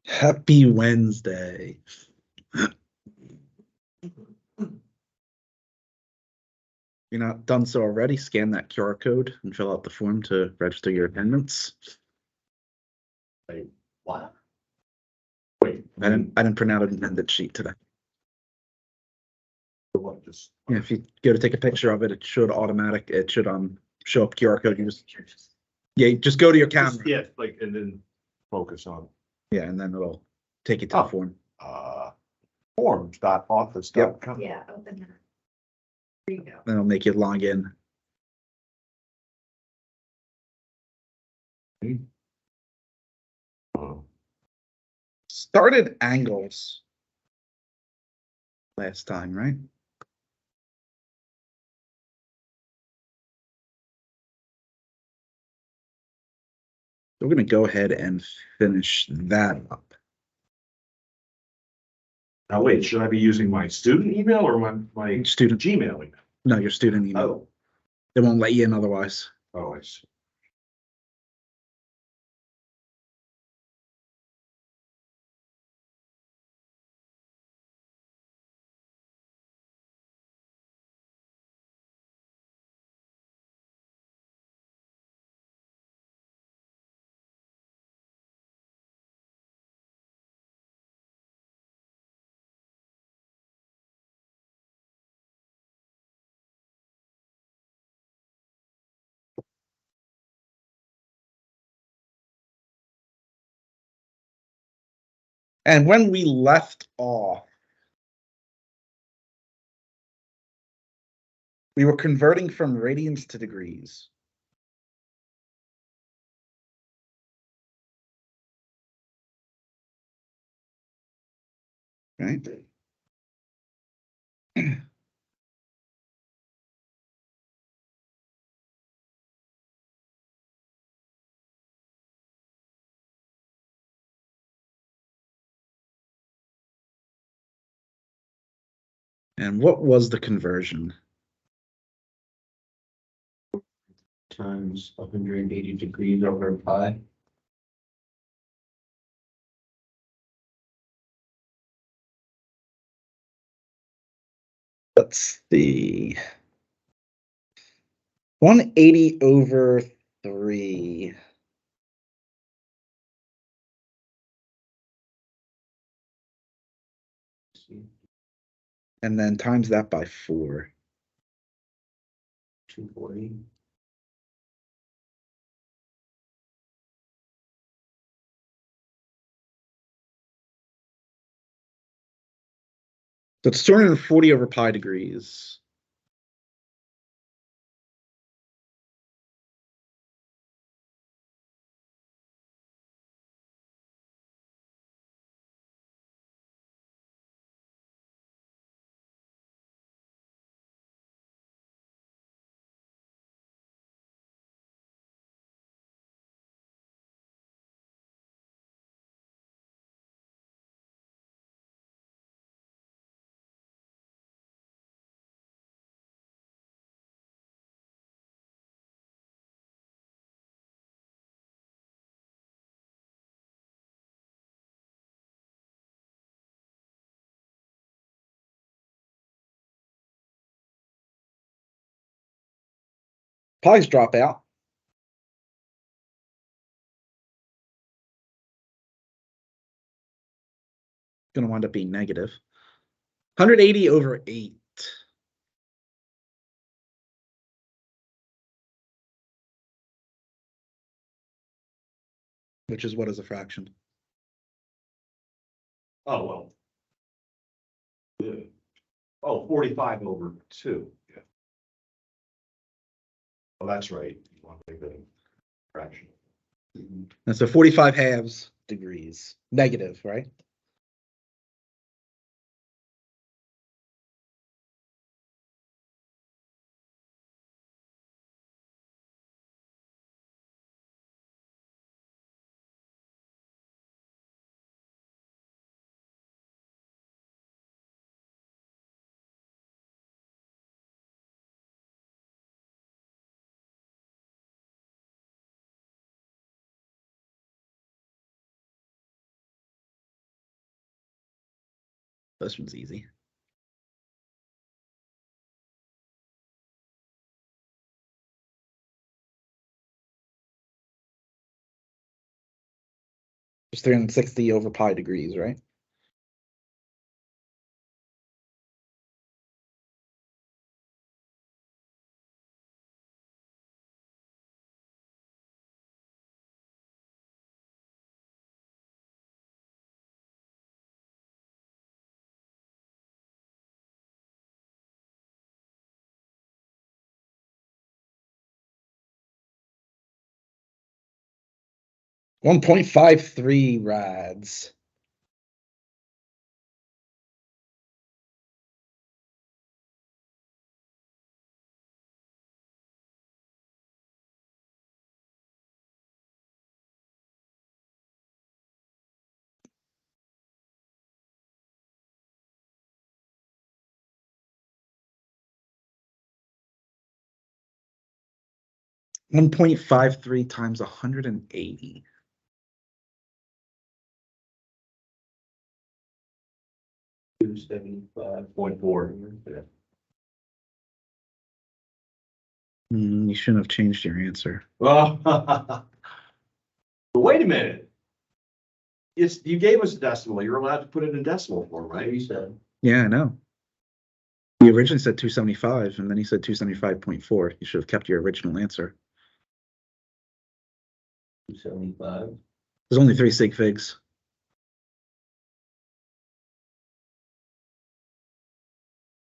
Happy Wednesday. You're not done so already, scan that QR code and fill out the form to register your attendance. Wait, what? I didn't print out an attendance sheet today. What, just Yeah, if you go to take a picture of it, it should show up QR code. Just go to your camera. yeah, like, and then focus on Yeah, and then it'll take you to the form. forms.office.com. Yeah, open that. There you go. Then it'll make you log in. Oh. Started angles last time, right? We're gonna go ahead and finish that up. Now wait, should I be using my student email or my Student, Gmail email? no, your student email. Oh, They won't let you in otherwise. oh, I see. And when we left off, we were converting from radians to degrees. Right? And what was the conversion? Times 180 degrees over pi. Let's see. 180 over 3. And then times that by 4. 240. So it's 240 over pi degrees. Pi's drop out. Going to wind up being negative. 180 over 8. Which is what is a fraction? Oh, well. Yeah. Oh, 45 over 2. Yeah. Well, that's right. You want to make that a fraction. And so 45 halves degrees. Negative, right? This one's easy. It's 360 over pi degrees, right? $1.53 rads. $1.53 times 180. $275.4. You shouldn't have changed your answer. Well, but wait a minute. You gave us a decimal. You're allowed to put it in decimal form, right? You said. Yeah, I know. You originally said 275, and then you said 275.4. You should have kept your original answer. 275. There's only 3 sig figs.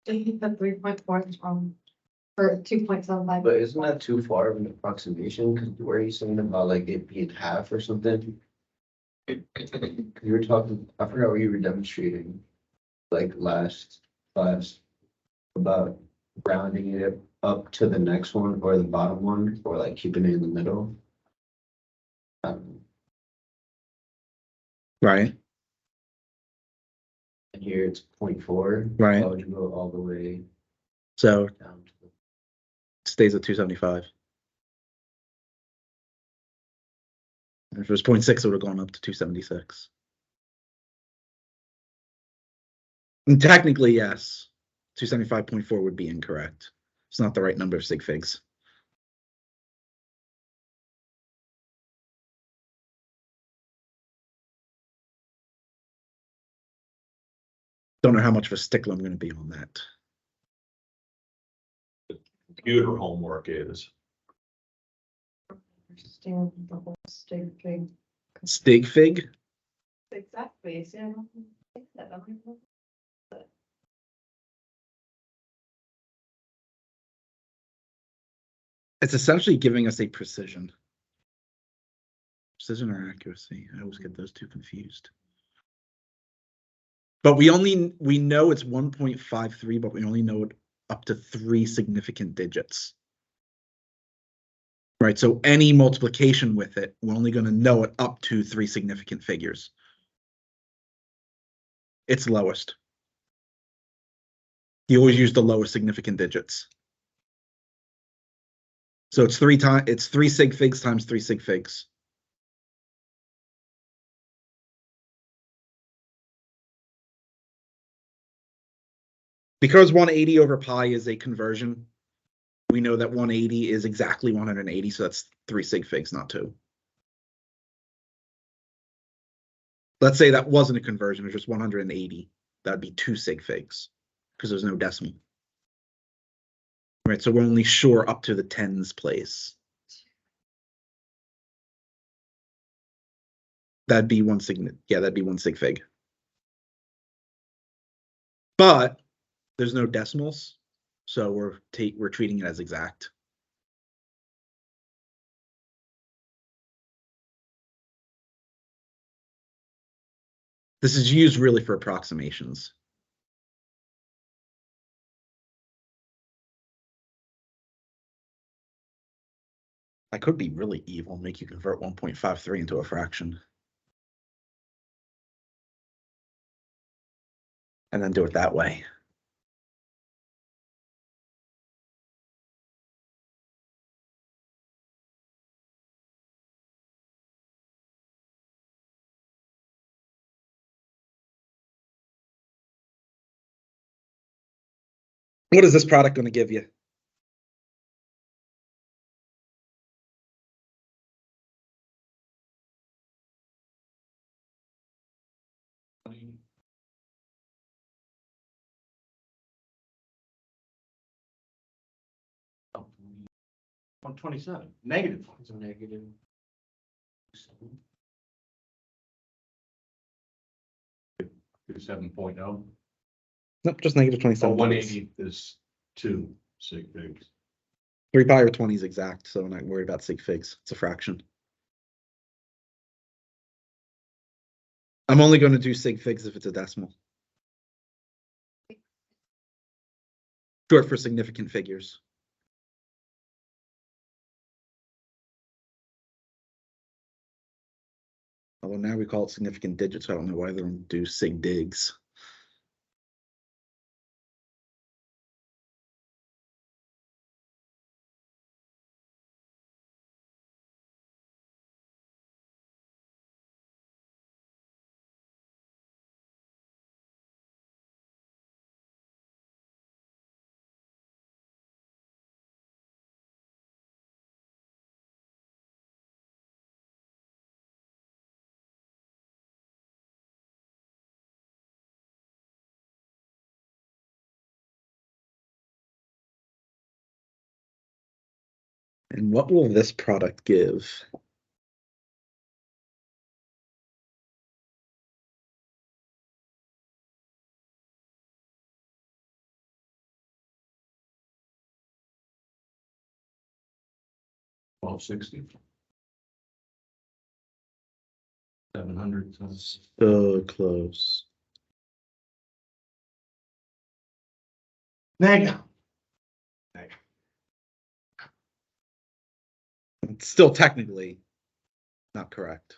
I think the 3.4 is wrong. Or 2.75. But isn't that too far of an approximation? Because where are you saying about like it being half or something? You were talking, I forgot what you were demonstrating, like last class, about rounding it up to the next one or the bottom one, or like keeping it in the middle. Right. And here it's 0.4. Right. Why would you go all the way So down to the? it stays at 275. If it was 0.6, it would have gone up to 276. And technically, yes, 275.4 would be incorrect. It's not the right number of sig figs. Don't know how much of a stickler I'm going to be on that. Computer homework is. Understand the whole stig thing. Stig fig? Exactly. See, I don't think that. It's essentially giving us a precision. Precision or accuracy? I always get those two confused. But we know it's 1.53, but we only know it up to 3 significant digits. Right, so any multiplication with it, we're only going to know it up to 3 significant figures. It's lowest. You always use the lowest significant digits. So it's 3 sig figs times 3 sig figs. Because 180 over pi is a conversion, we know that 180 is exactly 180, so that's 3 sig figs, not 2. Let's say that wasn't a conversion, it was just 180. That'd be 2 sig figs, because there's no decimal. Right, so we're only sure up to the tens place. That'd be 1 sig, yeah, that'd be 1 sig fig. But there's no decimals, so we're treating it as exact. This is used really for approximations. I could be really evil and make you convert 1.53 into a fraction. And then do it that way. What is this product going to give you? $127, negative. It's a negative. 7.0. Nope, just negative 27. 180 is 2 sig figs. 3 pi or 20 is exact, so I'm not worried about sig figs. It's a fraction. I'm only going to do sig figs if it's a decimal. Short for significant figures. Although now we call it significant digits, so I don't know why they don't do sig digs. And what will this product give? $1260. 700. So close. Negative. It's still technically not correct.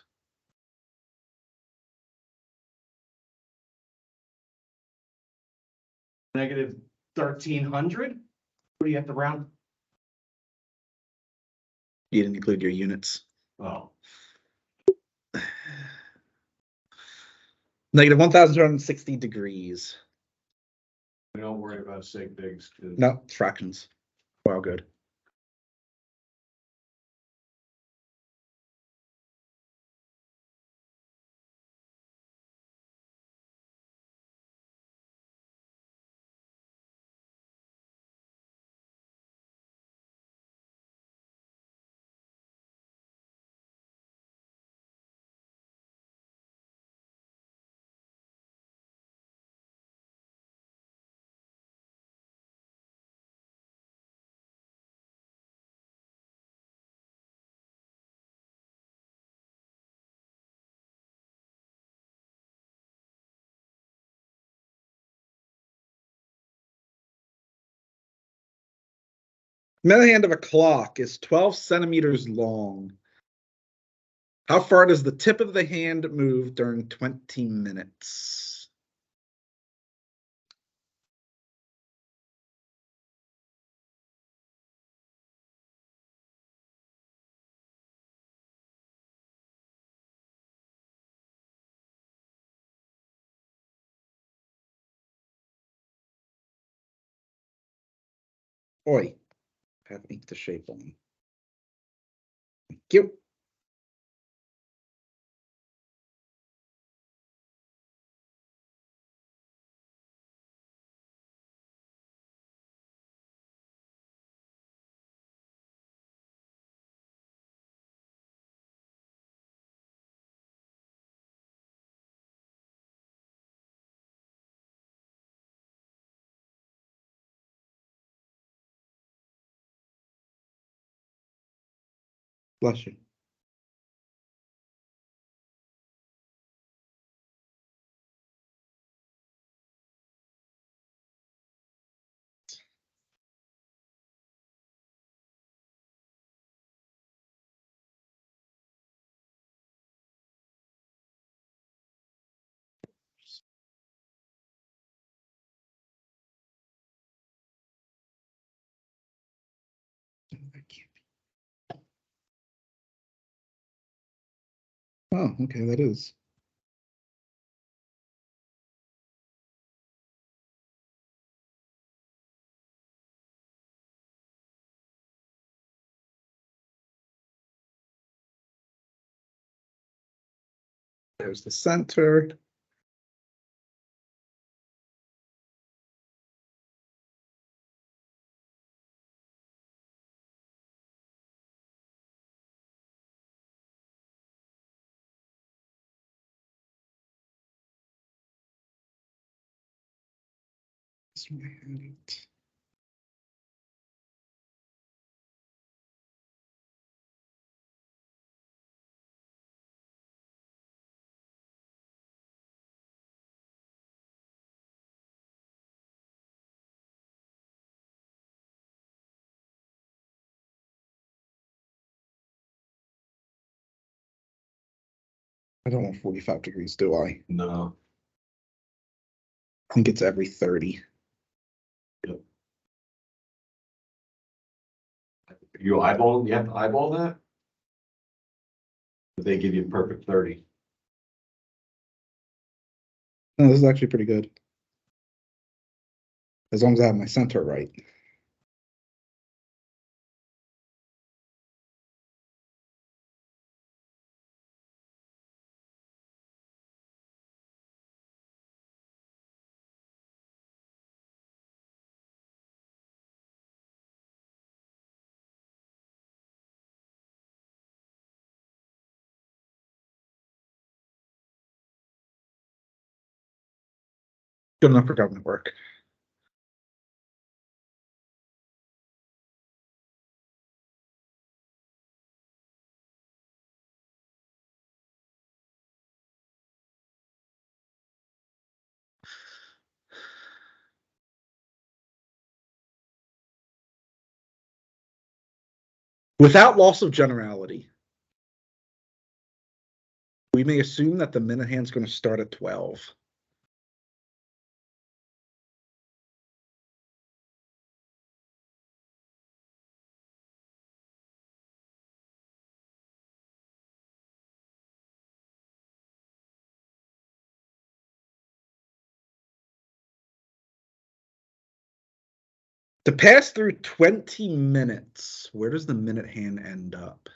Negative 1,300. What do you have to round? You didn't include your units. Oh, Negative 1,260 degrees. we don't worry about sig figs. No, it's fractions. Wow, good. Middle hand of a clock is 12 centimeters long. How far does the tip of the hand move during 20 minutes? Oi, have ink to shape on. Thank you. Bless you. Oh, okay, that is. There's the center. That's my hand. I don't want 45 degrees, do I? No. I think it's every 30. You have to eyeball that? But they give you perfect 30. No, this is actually pretty good. As long as I have my center right. Good enough for government work. Without loss of generality, we may assume that the minute hand's going to start at 12. To pass through 20 minutes, where does the minute hand end up?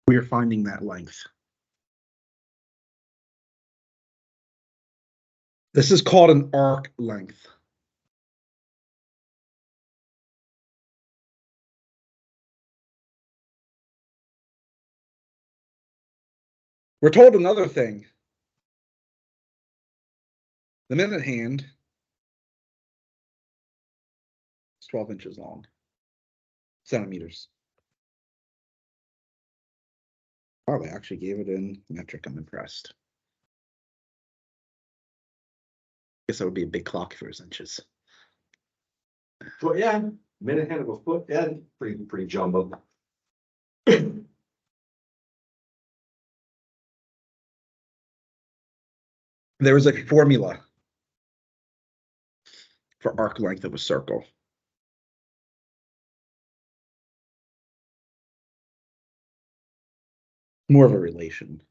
We are finding that length. This is called an arc length. We're told another thing. The minute hand is 12 inches long. Centimeters. Oh, they actually gave it in metric. I'm impressed. Guess that would be a big clock if it was inches. Well, yeah, minute hand of a foot, yeah, pretty jumbo. There was a formula for arc length that was circle. More of a relation.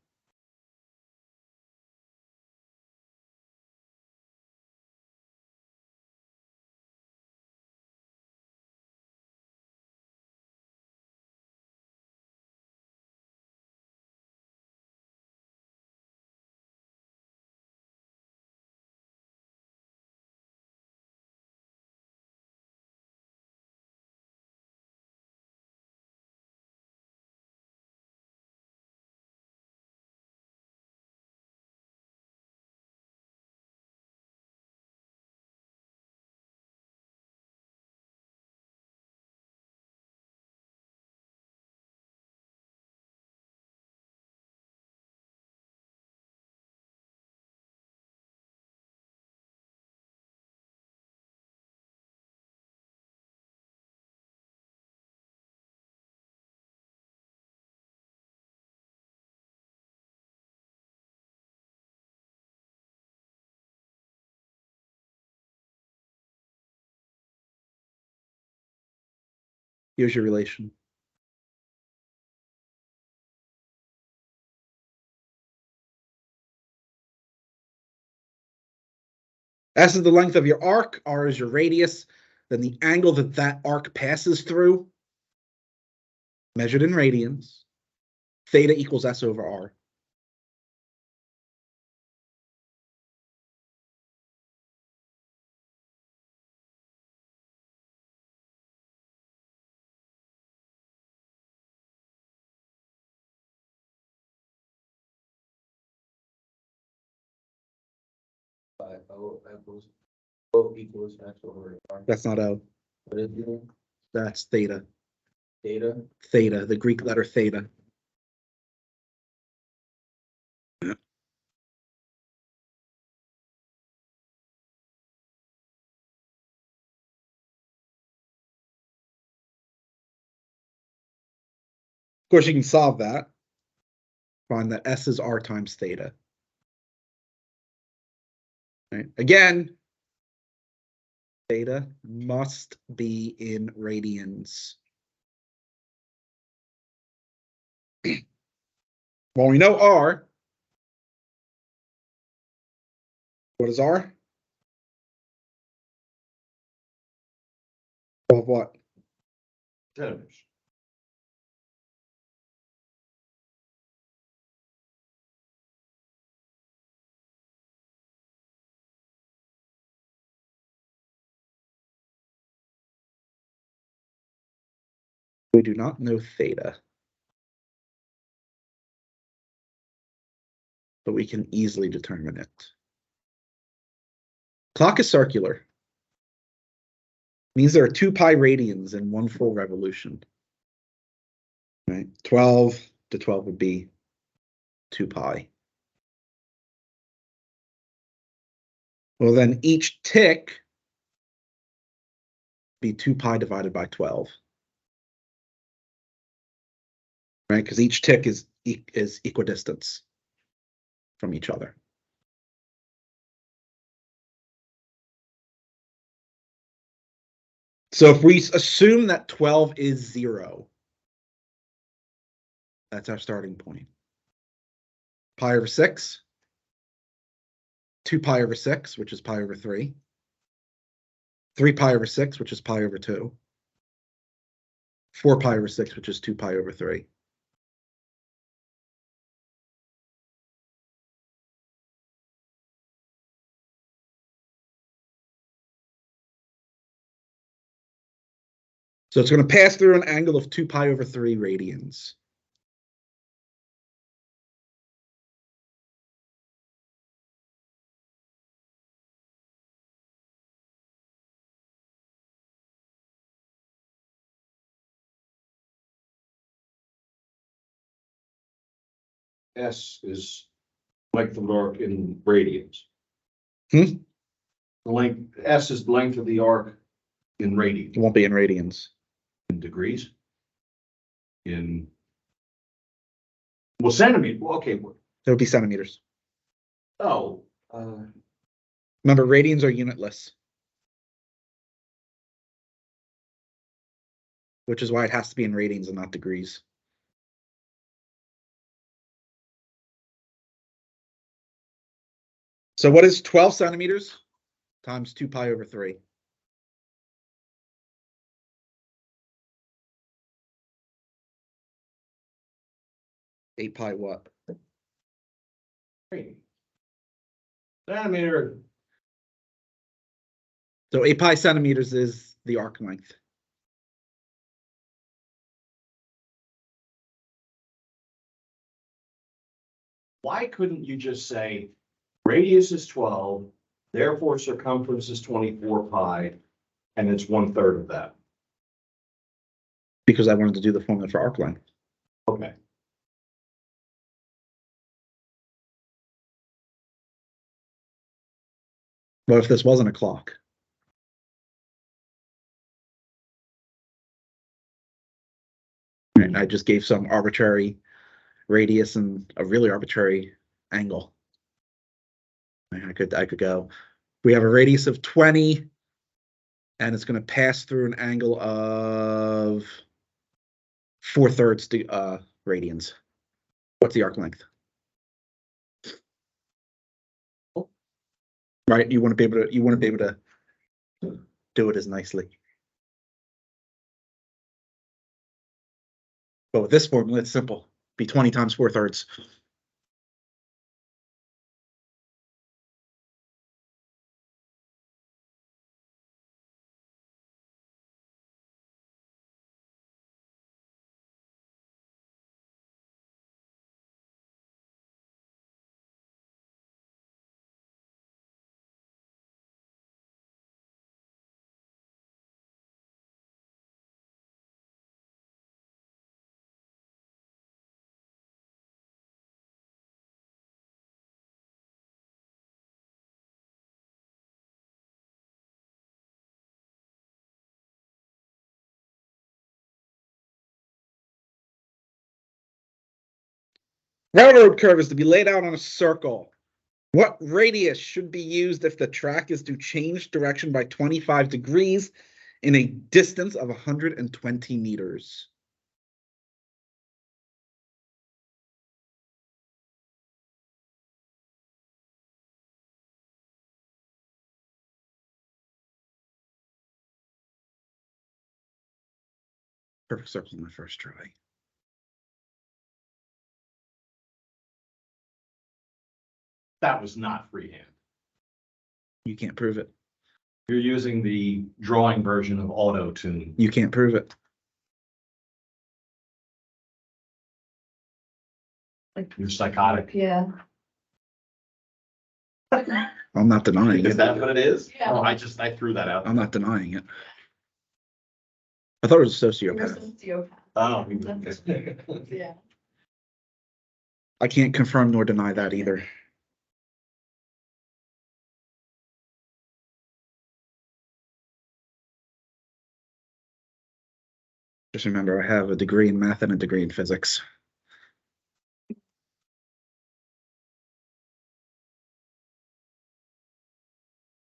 Here's your relation. S is the length of your arc, R is your radius, then the angle that that arc passes through, measured in radians, theta equals S over R. O equals S over R. That's not O, What is it? that's theta. Theta? Theta, the Greek letter theta. Of course, you can solve that. Find that S is R times theta. Right? Again, theta must be in radians. Well, we know R. What is R? Of what? Centimeters. We do not know theta. But we can easily determine it. Clock is circular. Means there are 2 pi radians in 1 full revolution. Right? 12 to 12 would be 2 pi. Well, then each tick be 2 pi divided by 12. Right? Because each tick is equidistance from each other. So if we assume that 12 is 0, that's our starting point. Pi over 6, 2 pi over 6, which is pi over 3, 3 pi over 6, which is pi over 2, 4 pi over 6, which is 2 pi over 3. So it's going to pass through an angle of 2 pi over 3 radians. S is length of the arc in radians. Hmm? The length, S is the length of the arc in It radians, won't be in radians. in degrees. In, well, centimeter, well, okay, It'll be centimeters. oh, Remember, radians are unitless, which is why it has to be in radians and not degrees. So what is 12 centimeters times 2 pi over 3? 8 pi what? centimeter, So 8 pi centimeters is the arc length. why couldn't you just say radius is 12, therefore circumference is 24 pi, and it's 1/3 of that? Because I wanted to do the formula for arc length. Okay. What if this wasn't a clock? Right, I just gave some arbitrary radius and a really arbitrary angle. I could go. We have a radius of 20, and it's going to pass through an angle of 4/3 radians. What's the arc length? Right, you want to be able to do it as nicely. But with this formula, it's simple. Be 20 times 4/3. Railroad curve is to be laid out on a circle. What radius should be used if the track is to change direction by 25 degrees in a distance of 120 meters? Perfect circle in my first try. That was not freehand. You can't prove it. You're using the drawing version of auto tune. You can't prove it. You're psychotic. Yeah. I'm not denying Is it. that what it is? Yeah. Oh, I threw that out. I'm not denying it. I thought it was a You're a sociopath. sociopath. Oh. Yeah. I can't confirm nor deny that either. Just remember, I have a degree in math and a degree in physics.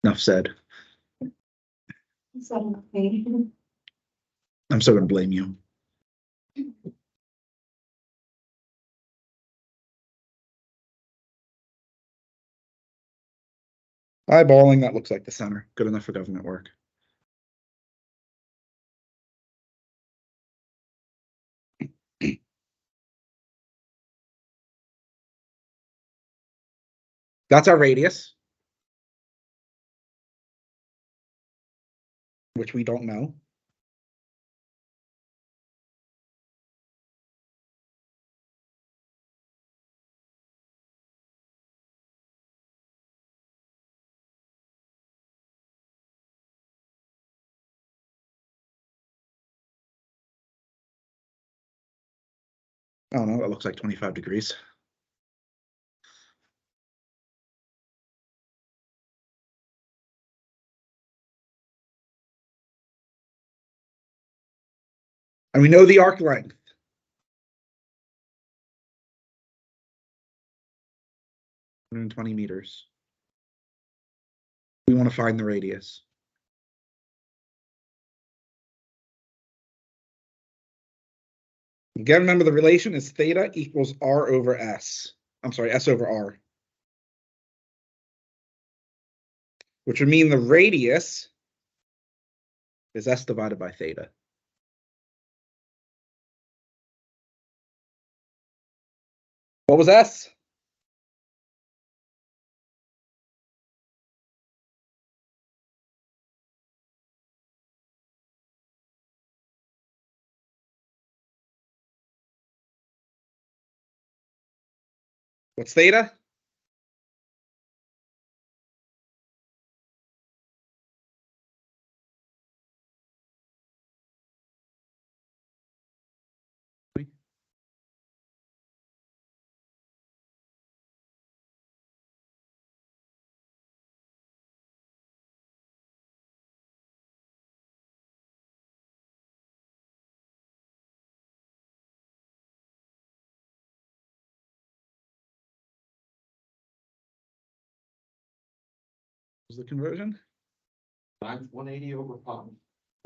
Enough said. So, okay. I'm still going to blame you. Eyeballing, that looks like the center. Good enough for government work. That's our radius, which we don't know. Oh no, that looks like 25 degrees. And we know the arc length. And 20 meters. We want to find the radius. Again, remember the relation is theta equals r over s. I'm sorry, s over r. Which would mean the radius is s divided by theta. What was s? What's theta? Was the conversion? Times 180 over pi.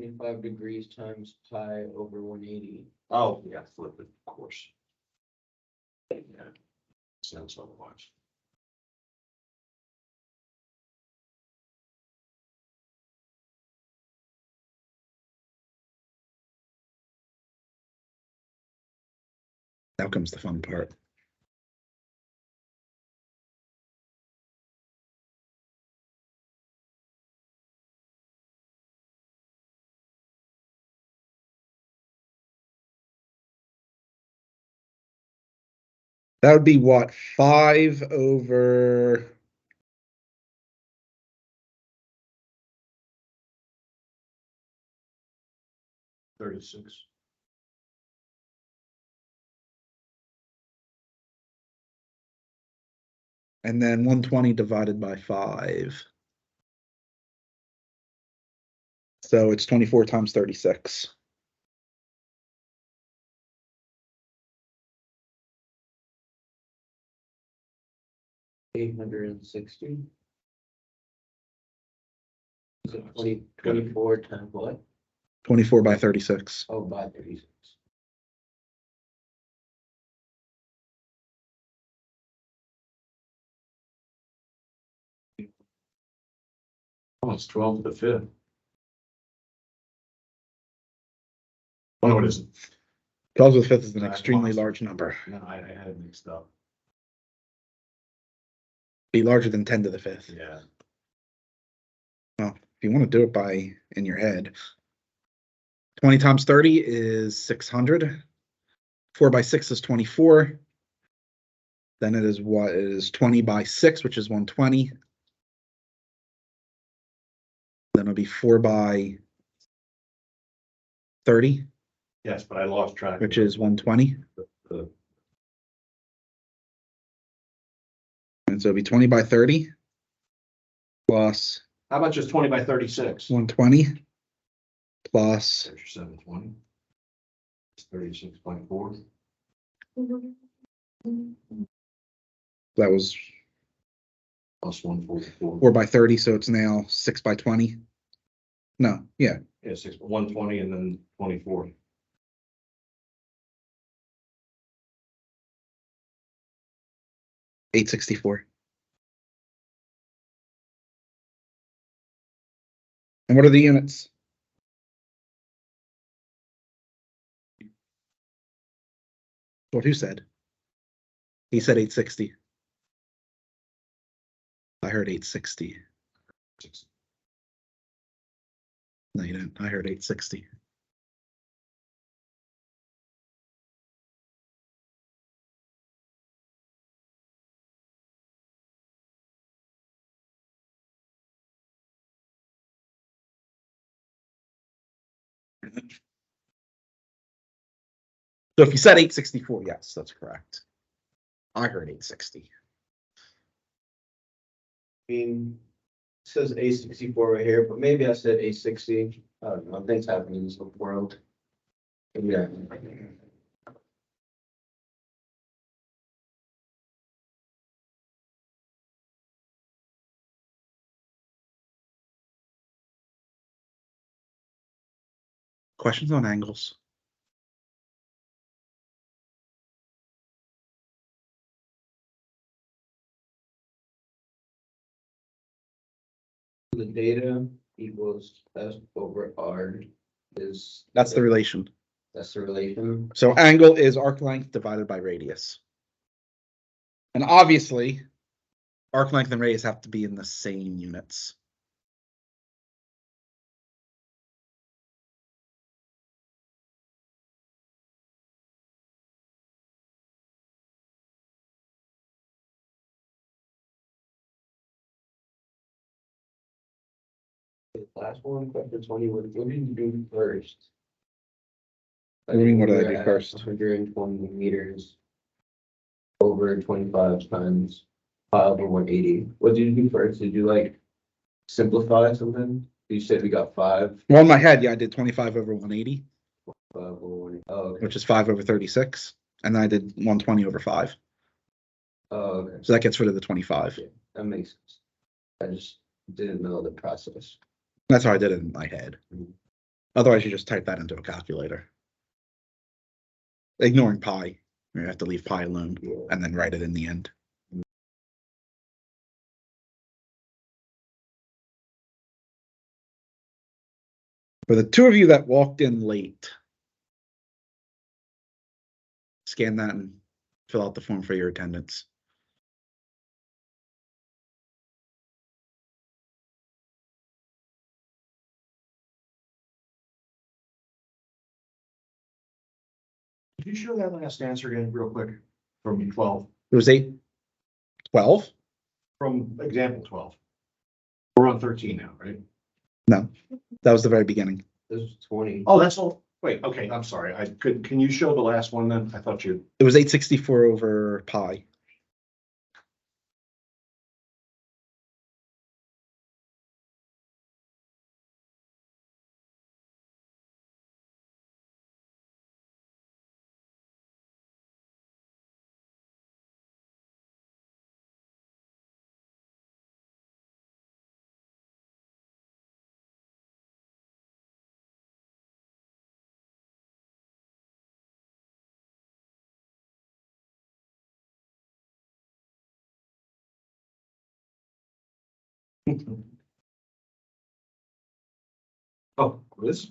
25 degrees times pi over 180. Oh, yeah, flip it, of course. Yeah. Sounds otherwise. Now comes the fun part. That would be what? 5 over 36. and then 120 divided by 5. So it's 24 times 36. $860. Is it 24 times what? 24 by 36. Oh, by 36. Oh, it's 12 to the 5th. Oh, no, it isn't. 12 to the 5th is an I extremely lost. large number. No, I had it mixed up. Be larger than 10 to the 5th. Yeah. Well, if you want to do it by in your head, 20 times 30 is 600. 4 by 6 is 24. Then it is what is 20 by 6, which is 120. Then it'll be 4 by 30, Yes, but I lost track. which is 120. The- And so it'll be 20 by 30 plus How about just 20 by 36? 120 plus There's your 720. It's 36.4. that was Plus 144. 4 by 30, so it's now 6 by 20. No, yeah, Yeah, 120 and then 24. $864. And what are the units? What who said? He said 860. I heard 860. No, you didn't. I heard 860. So if you said 864, yes, that's correct. I heard 860. I mean, it says A64 right here, but maybe I said A60. I don't know, things happen in this world. Yeah. Questions on angles? The data equals S over R is. That's the relation. That's the relation. So angle is arc length divided by radius. And obviously, arc length and radius have to be in the same units. Last one, question 20, what did you do first? What do you mean, what did I We do were at first? 120 meters over 25 times pi over 180. What did you do first? Did you like simplify something? You said we got 5. Well, in my head, yeah, I did 25 over 180, 5 over 180. Oh, okay. which is 5 over 36. And then I did 120 over 5. Oh, okay. So that gets rid of the 25. That makes sense. I just didn't know the process. That's how I did it in my head. Otherwise, you just type that into a calculator. Ignoring pi. You have to leave pi alone and then write it in the end. For the two of you that walked in late, scan that and fill out the form for your attendance. Could you show that last answer again real quick from 12, It was 812? from example 12? We're on 13 now, right? No, that was the very beginning. This is 20. Oh, that's all. Wait, okay, I'm sorry. Can you show the last one then? I thought you, It was 864 over pi. oh, this?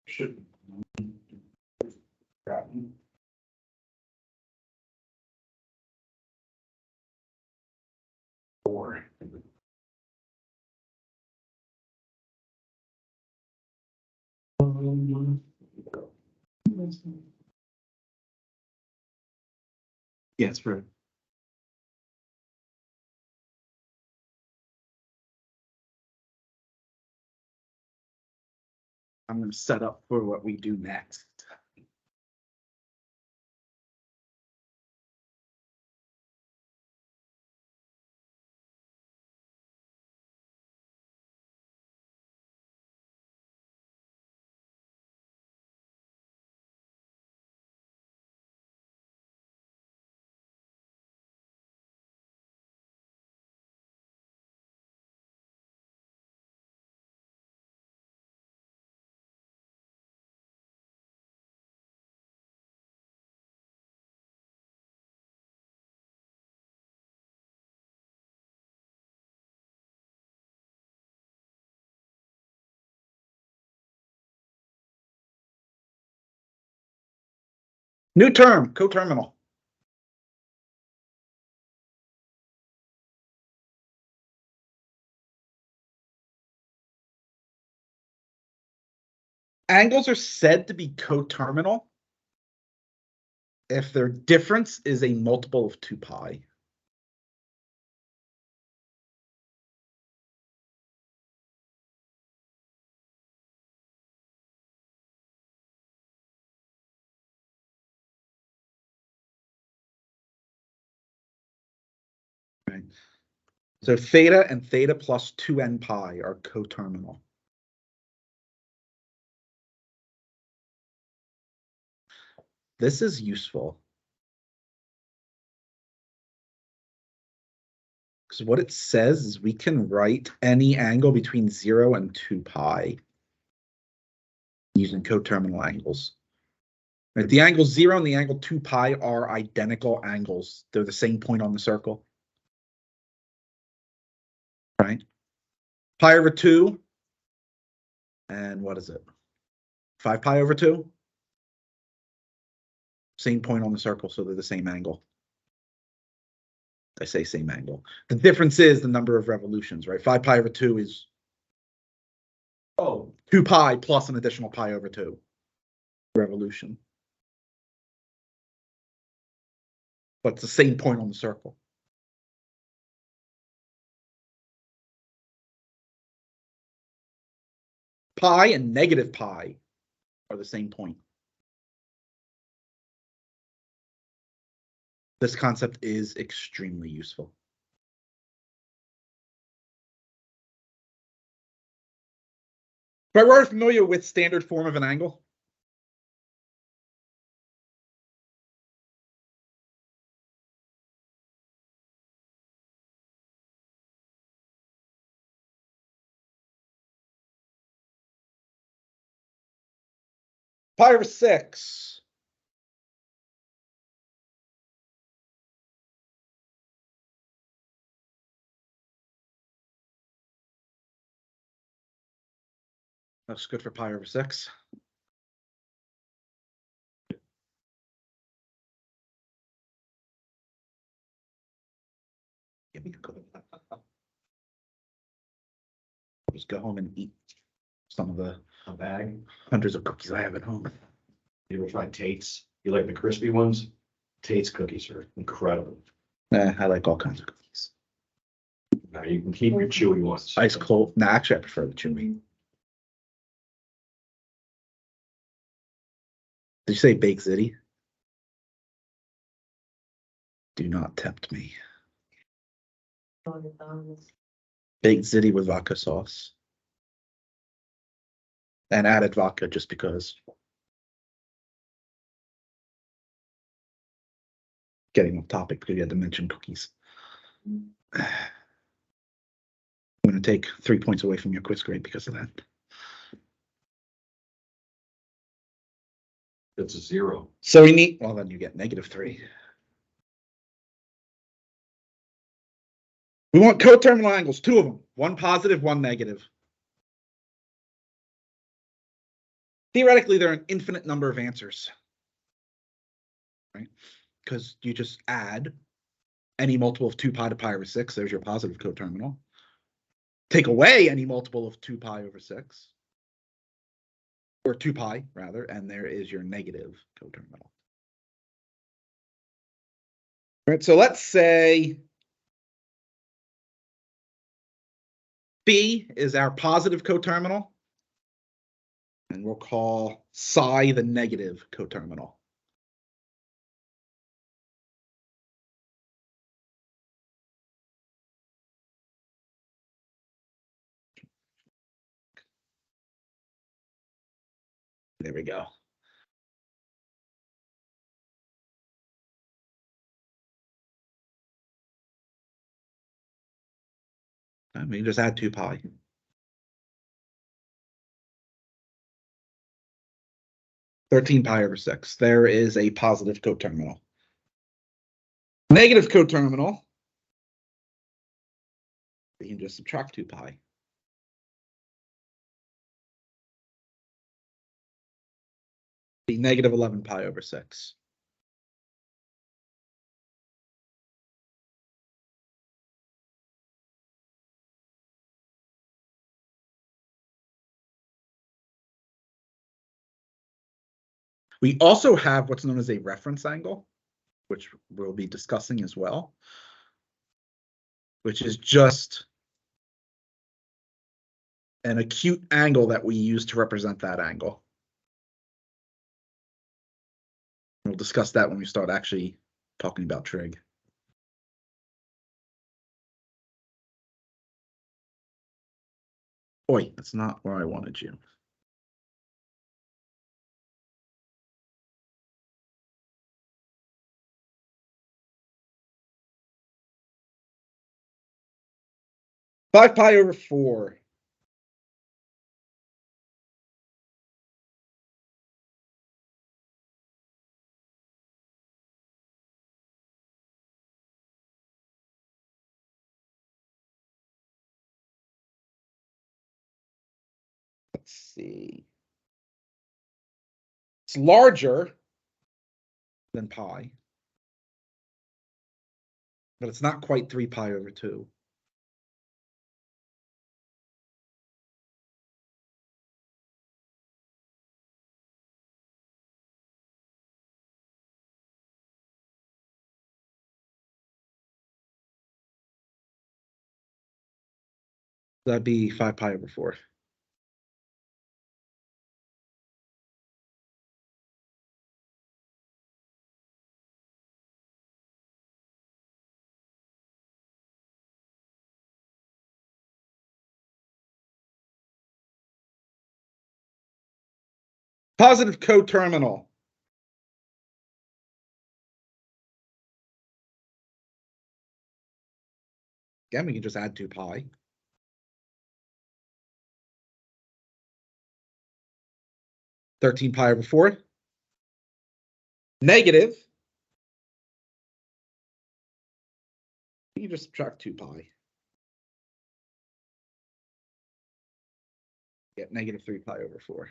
Should. Four. Yes, right. I'm going to set up for what we do next. New term, coterminal. Angles are said to be coterminal if their difference is a multiple of 2 pi. Right. So theta and theta plus 2n pi are coterminal. This is useful. Because what it says is we can write any angle between 0 and 2 pi using coterminal angles. Right, the angle 0 and the angle 2 pi are identical angles. They're the same point on the circle. Right? Pi over 2. And what is it? 5 pi over 2? Same point on the circle, so they're the same angle. I say same angle. The difference is the number of revolutions, right? 5 pi over 2 is 2 pi plus an additional pi over 2 revolution. But it's the same point on the circle. Pi and negative pi are the same point. This concept is extremely useful. Right, we're familiar with standard form of an angle. Pi over 6. That's good for pi over 6. Give me a cookie. Just go home and eat some of the A bag. hundreds of cookies I have at home. You ever tried Tate's? You like the crispy ones? Tate's cookies are incredible. I like all kinds of cookies. Now you can keep your chewy ones. Ice cold. Nah, actually, I prefer the chewy. Did you say Bake City? Do not tempt me. Baked ziti with vodka sauce. And added vodka just because. Getting off topic because you had to mention cookies. I'm going to take 3 points away from your quiz grade because of that. It's a 0. So we need, well, then you get -3. We want coterminal angles, 2 of them, one positive, one negative. Theoretically, there are an infinite number of answers, right? Because you just add any multiple of 2 pi to pi over 6. There's your positive coterminal. Take away any multiple of 2 pi over 6. Or 2 pi, rather, and there is your negative coterminal. All right, so let's say B is our positive coterminal, and we'll call psi the negative coterminal. There we go. I mean, just add 2 pi. (13 pi over 6). There is a positive coterminal. Negative coterminal, we can just subtract 2 pi. Be -11 pi over 6. We also have what's known as a reference angle, which we'll be discussing as well, which is just an acute angle that we use to represent that angle. We'll discuss that when we start actually talking about trig. Oi, that's not where I wanted you. Five pi over 4. Let's see. It's larger than pi, but it's not quite 3 pi over 2. That'd be 5 pi over 4. Positive coterminal. Again, we can just add 2 pi. Thirteen pi over 4. Negative. You just subtract 2 pi. Get negative 3 pi over 4.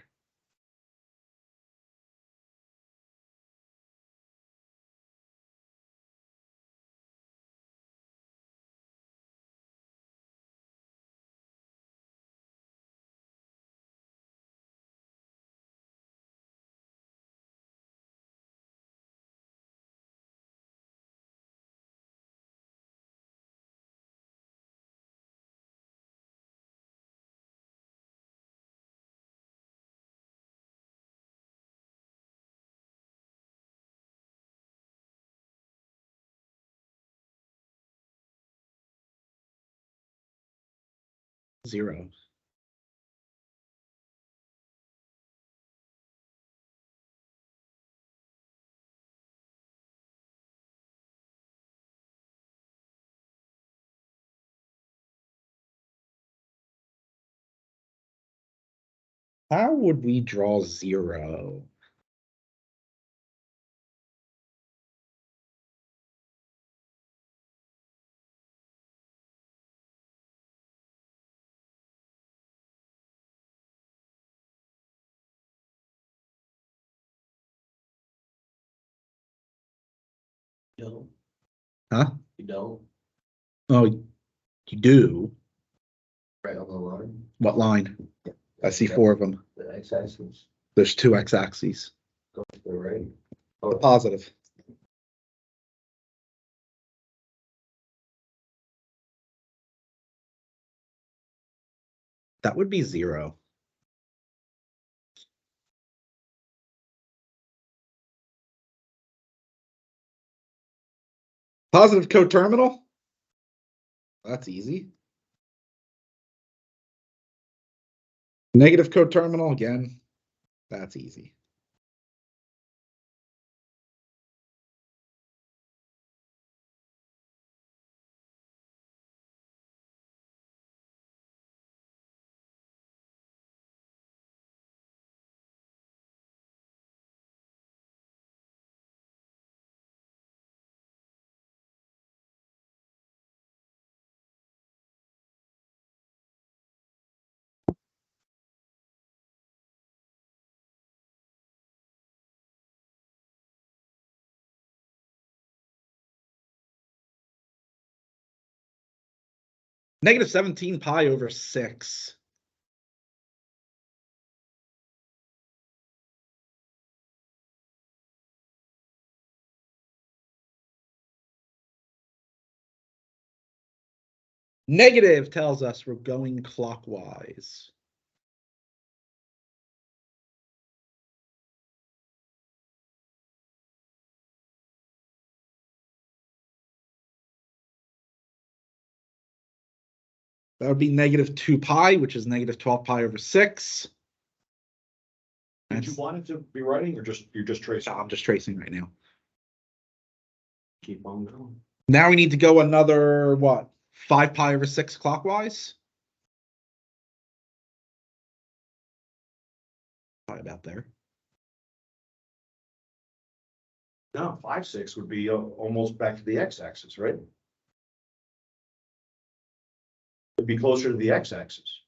Zero. How would we draw 0? No, Huh? you don't. Oh, you do? Right on the line. What line? I see 4 of them. The x-axis There's 2 x-axes. goes to the right. The positive. That would be 0. Positive coterminal? That's easy. Negative coterminal, again, that's easy. Negative 17 pi over 6. Negative tells us we're going clockwise. That would be negative 2 pi, which is negative 12 pi over 6. Did you want it to be writing or you're just tracing? I'm just tracing right now. Keep on going. Now we need to go another, what, 5 pi over 6 clockwise? Probably about there. No, 5, 6 would be almost back to the x-axis, right? It'd be closer to the x-axis.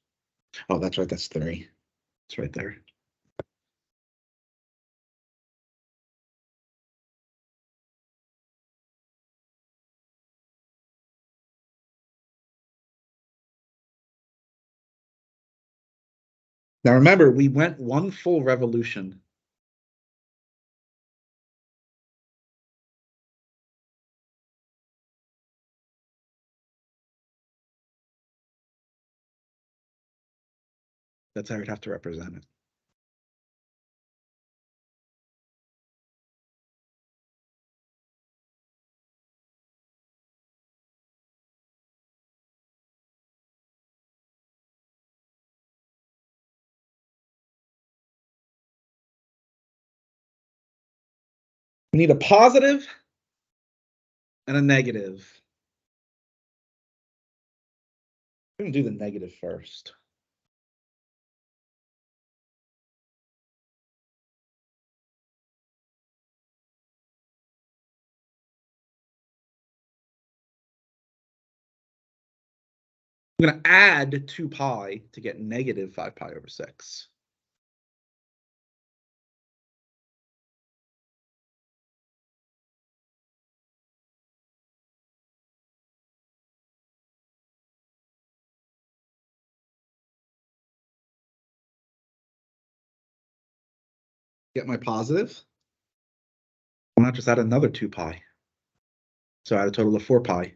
Oh, that's right. That's 3. It's right there. Now remember, we went 1 full revolution. That's how we'd have to represent it. We need a positive and a negative. We're going to do the negative first. I'm going to add 2 pi to get negative 5 pi over 6. Get my positive. Why not just add another 2 pi? So add a total of 4 pi.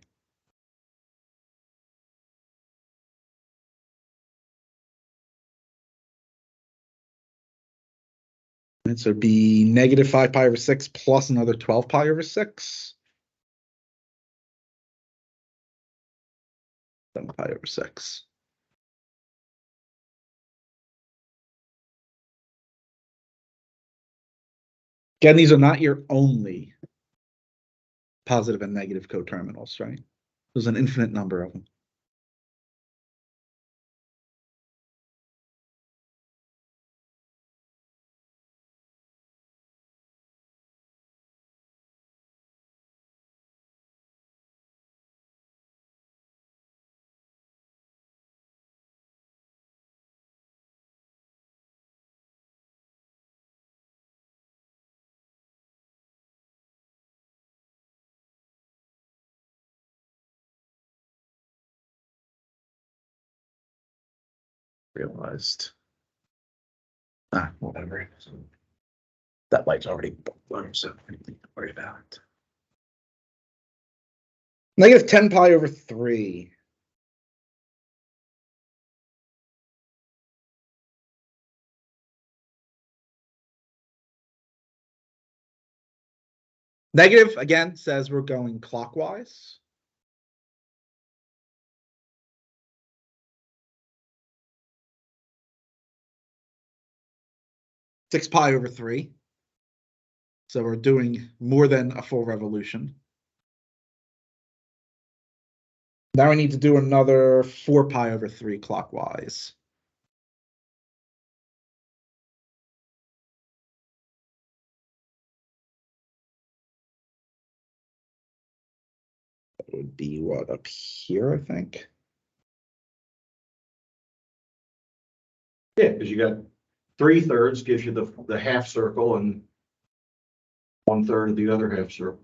And so it'd be negative 5 pi over 6 plus another 12 pi over 6. 7 pi over 6. Again, these are not your only positive and negative coterminals, right? There's an infinite number of them. Realized. Whatever. That light's already on, so anything to worry about. Negative 10 pi over 3. Negative, again, says we're going clockwise. Six pi over 3. So we're doing more than a full revolution. Now we need to do another 4 pi over 3 clockwise. That would be what, up here, I think? Yeah, because you got 3/3 gives you the half circle and 1/3 of the other half circle.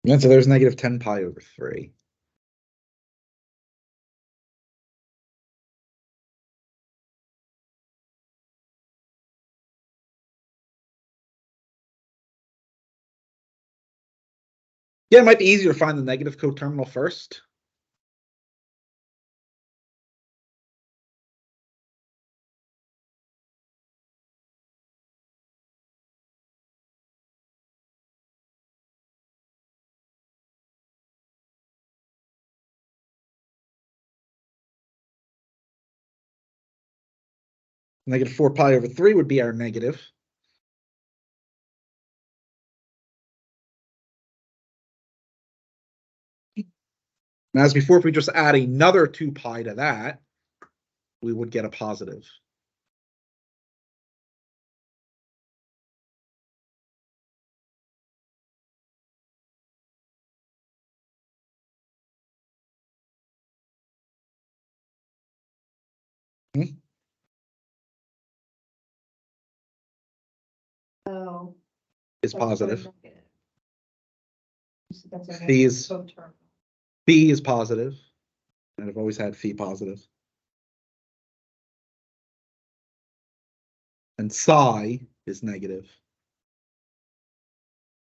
And so there's negative 10 pi over 3. Yeah, it might be easier to find the negative coterminal first. Negative 4 pi over 3 would be our negative. And as before, if we just add another 2 pi to that, we would get a positive. Oh. Is that's positive. negative. So that's a negative These- coterminal. Phi is positive, and I've always had phi positive. And psi is negative.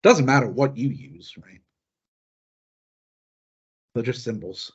Doesn't matter what you use, right? They're just symbols.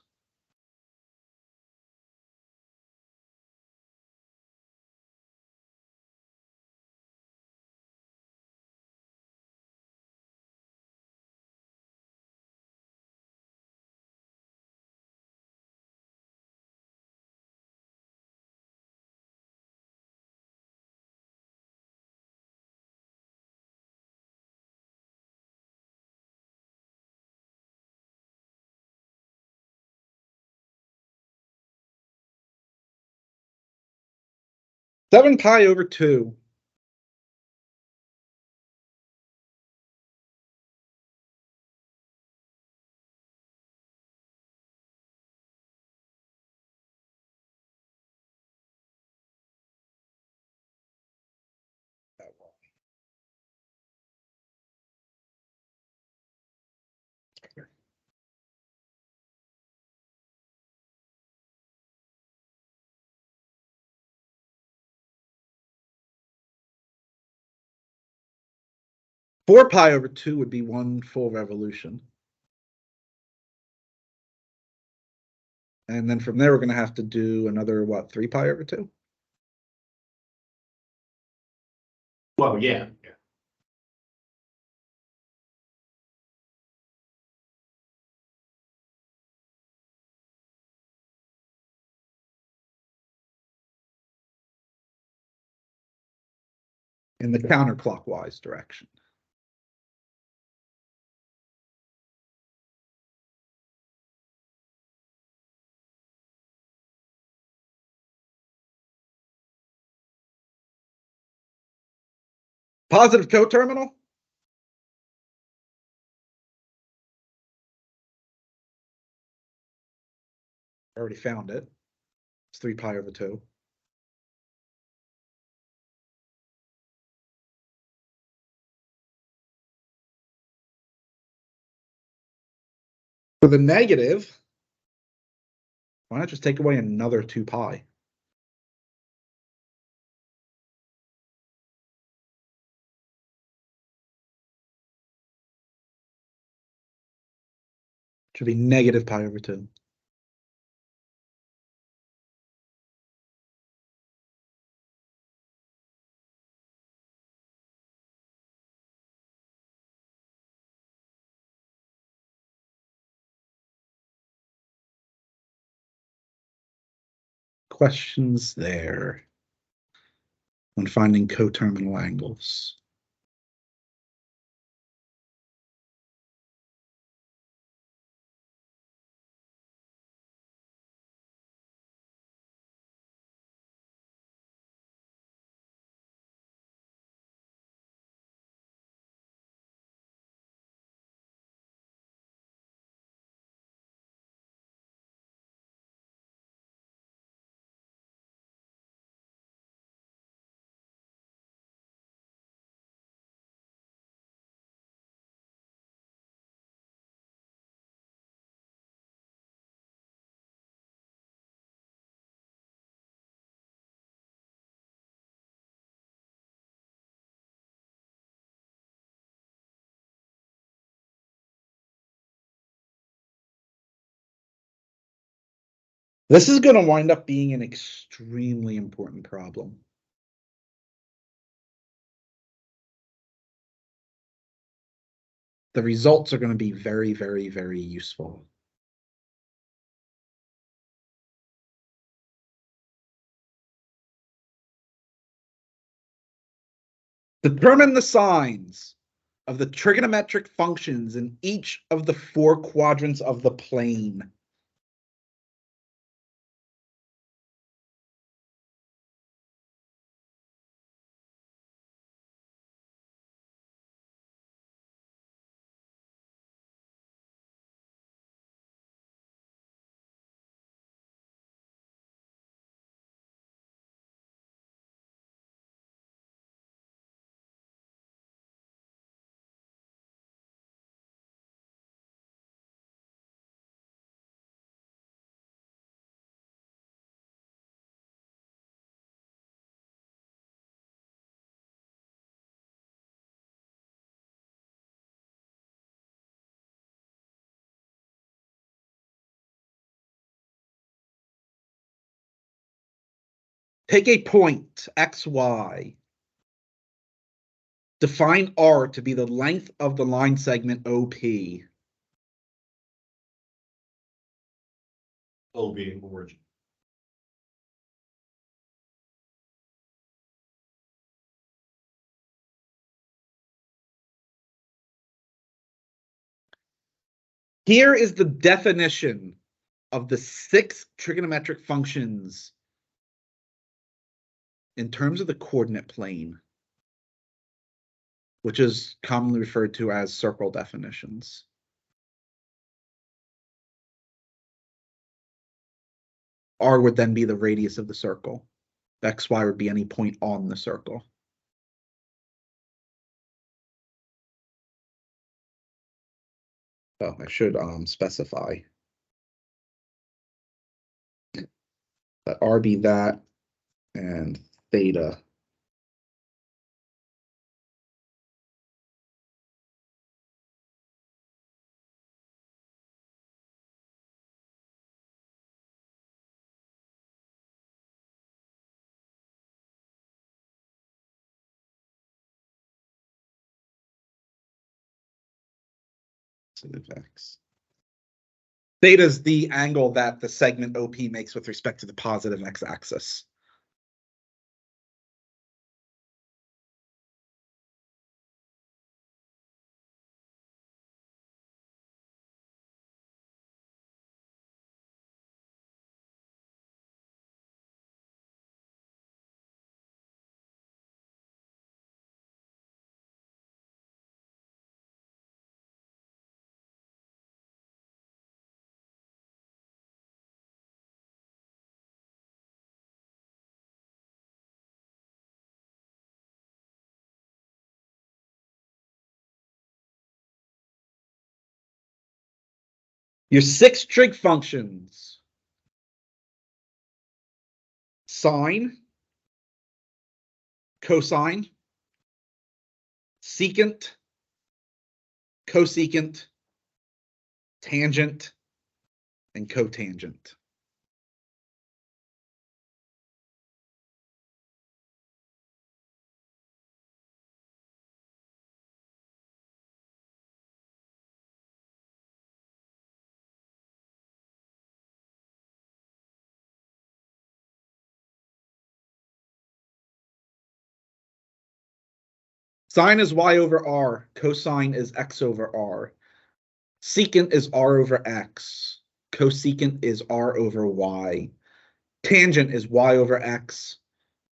Seven pi over 2. Four pi over 2 would be one full revolution. And then from there, we're going to have to do another, what, 3 pi over 2? Well, yeah. In the counterclockwise direction. Positive coterminal? Already found it. It's 3 pi over 2. For the negative, why not just take away another 2 pi? Should be negative pi over 2. Questions there when finding coterminal angles. This is going to wind up being an extremely important problem. The results are going to be very, very, very useful. Determine the signs of the trigonometric functions in each of the 4 quadrants of the plane. Take a point, x, y. Define R to be the length of the line segment OP. O being origin. Here is the definition of the 6 trigonometric functions in terms of the coordinate plane, which is commonly referred to as circle definitions. R would then be the radius of the circle. XY would be any point on the circle. Oh, I should specify that R be that and theta. X. Theta is the angle that the segment OP makes with respect to the positive x-axis. Your 6 trig functions: sine, cosine, secant, cosecant, tangent, and cotangent. Sine is y over r. Cosine is x over r. Secant is r over x. Cosecant is r over y. Tangent is y over x.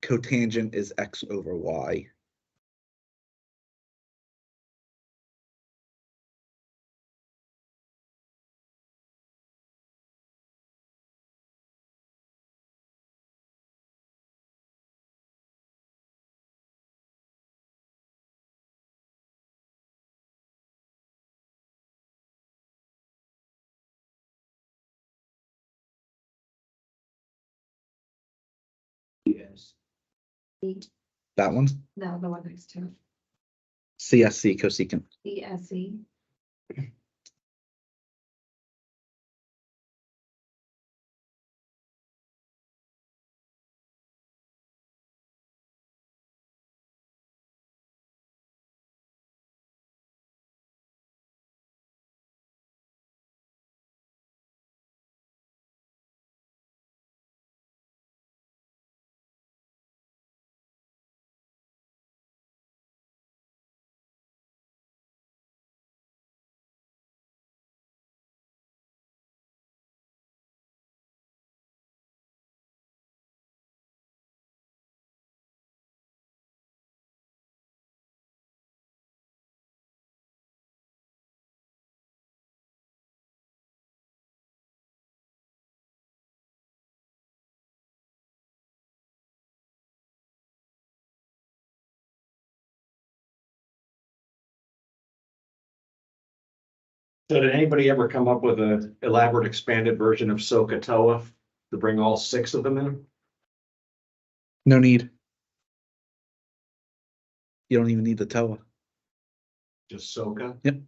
Cotangent is x over y. Yes. That one? No, the one next to it. CSC, cosecant. ESE. So did anybody ever come up with an elaborate expanded version of SOHCAHTOA to bring all 6 of them in? No need. You don't even need the TOA. Just SOHCA? Yep.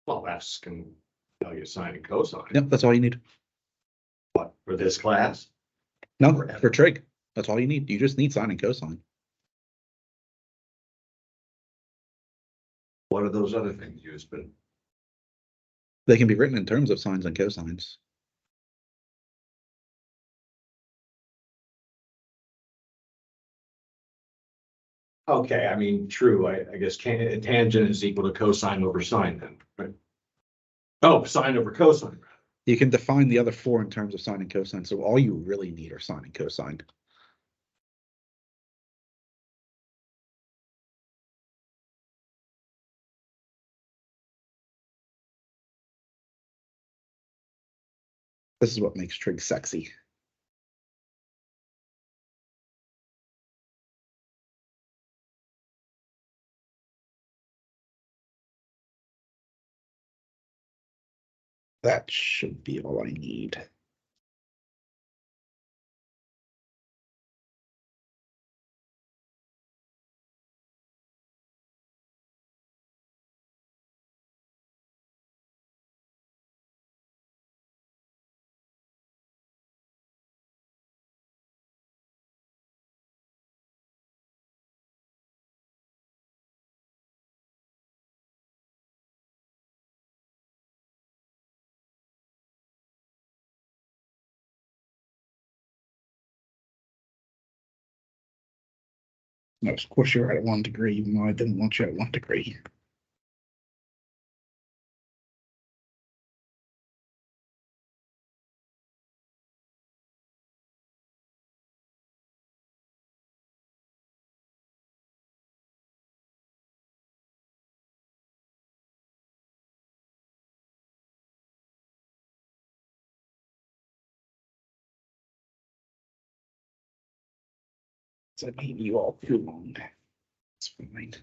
Well, that's can tell you sine and cosine. Yep, that's all you need. What, for this class? No, Forever. for trig. That's all you need. You just need sine and cosine. What are those other things used? But They can be written in terms of sines and cosines. okay, I mean, true, I guess tangent is equal to cosine over sine then, right? Oh, sine over cosine. You can define the other 4 in terms of sine and cosine, so all you really need are sine and cosine. This is what makes trig sexy. That should be all I need. No, of course you're at 1 degree, even though I didn't want you at 1 degree. So I made you all too long. It's fine.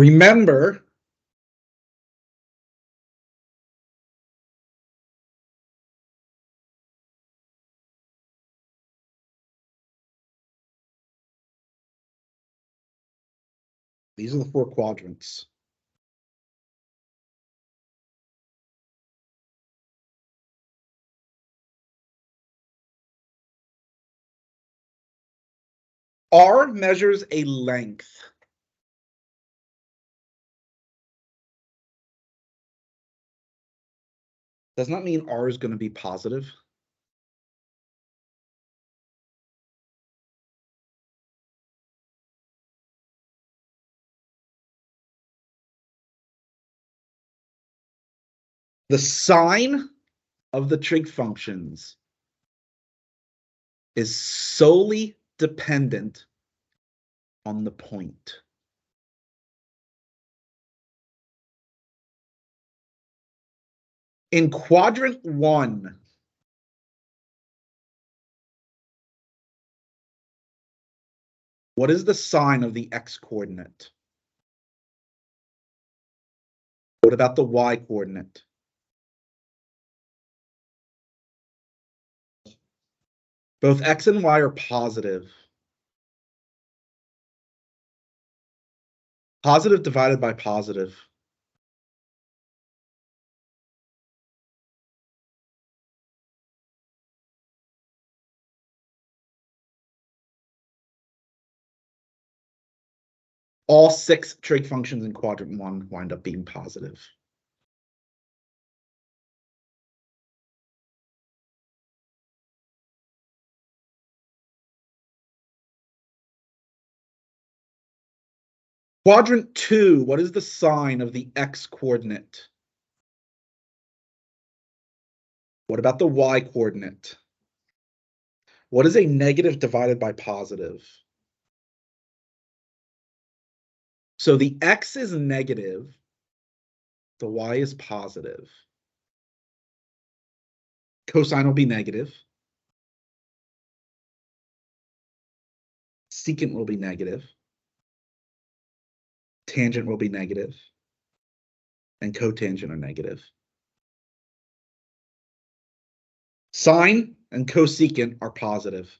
Remember, these are the 4 quadrants. R measures a length. Does not mean R is going to be positive. The sign of the trig functions is solely dependent on the point. In quadrant 1, what is the sign of the x coordinate? What about the y coordinate? Both x and y are positive. Positive divided by positive. all 6 trig functions in quadrant 1 wind up being positive. Quadrant 2, what is the sign of the x coordinate? What about the y coordinate? What is a negative divided by positive? So the x is negative, the y is positive. Cosine will be negative. Secant will be negative. Tangent will be negative. And cotangent are negative. Sine and cosecant are positive.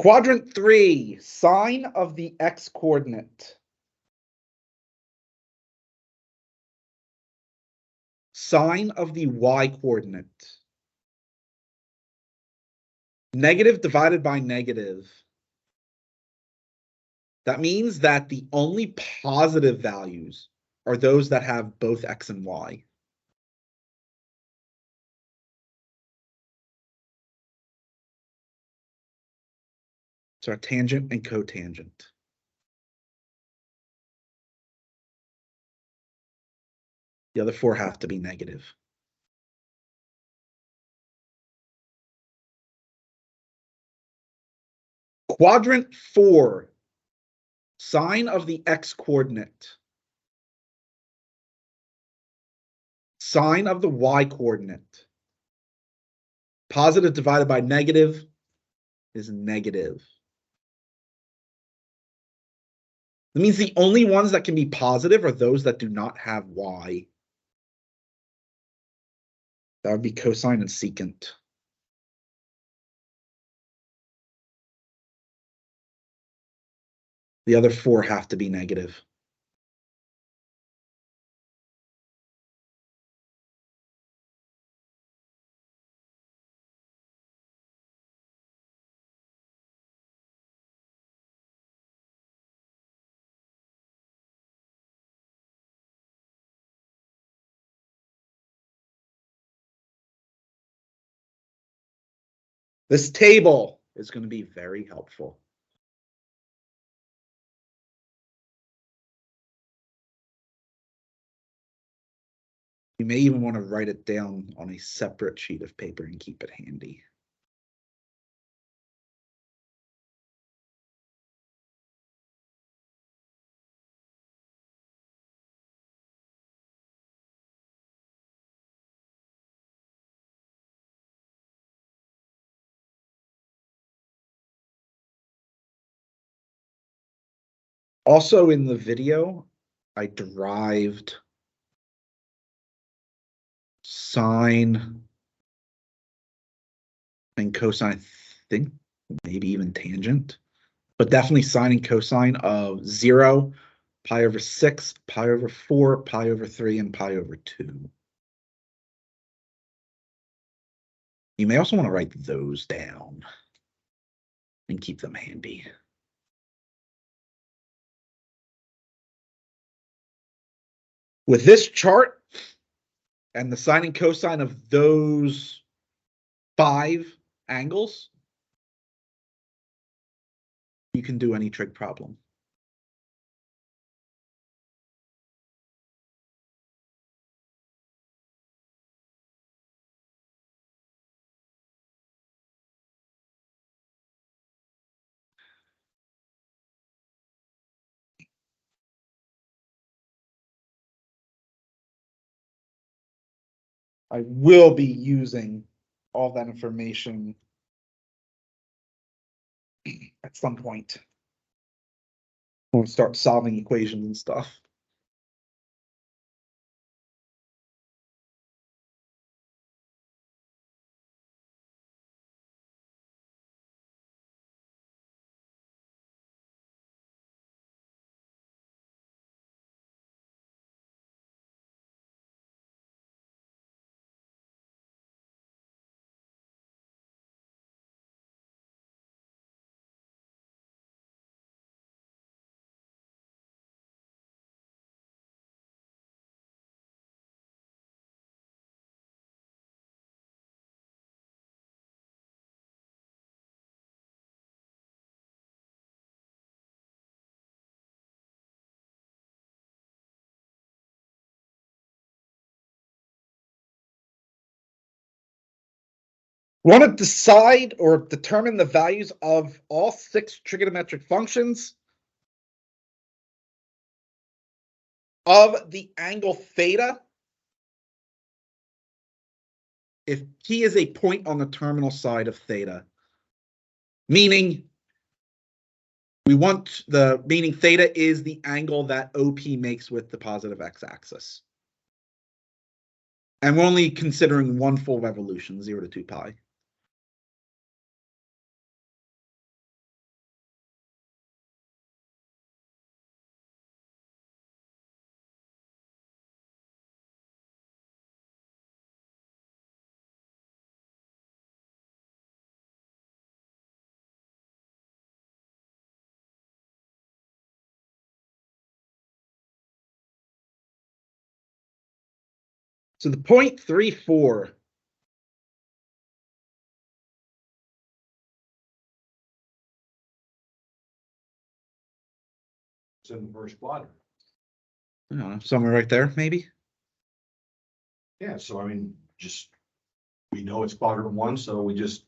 Quadrant 3, sine of the x coordinate. Sine of the y coordinate. Negative divided by negative. That means that the only positive values are those that have both x and y. So our tangent and cotangent. The other 4 have to be negative. Quadrant 4, sine of the x coordinate. Sine of the y coordinate. Positive divided by negative is negative. That means the only ones that can be positive are those that do not have y. That would be cosine and secant. The other 4 have to be negative. This table is going to be very helpful. You may even want to write it down on a separate sheet of paper and keep it handy. Also in the video, I derived sine and cosine, I think maybe even tangent, but definitely sine and cosine of 0, pi over 6, pi over 4, pi over 3, and pi over 2. You may also want to write those down and keep them handy. With this chart and the sine and cosine of those 5 angles, you can do any trig problem. I will be using all that information at some point when we start solving equations and stuff. Want to decide or determine the values of all 6 trigonometric functions of the angle theta if T is a point on the terminal side of theta. Meaning meaning theta is the angle that OP makes with the positive x-axis. And we're only considering one full revolution, 0 to 2 pi. So the 0.34 It's in the first quadrant. I don't know, somewhere right there, maybe. Yeah, so I mean, we know it's quadrant 1, so we just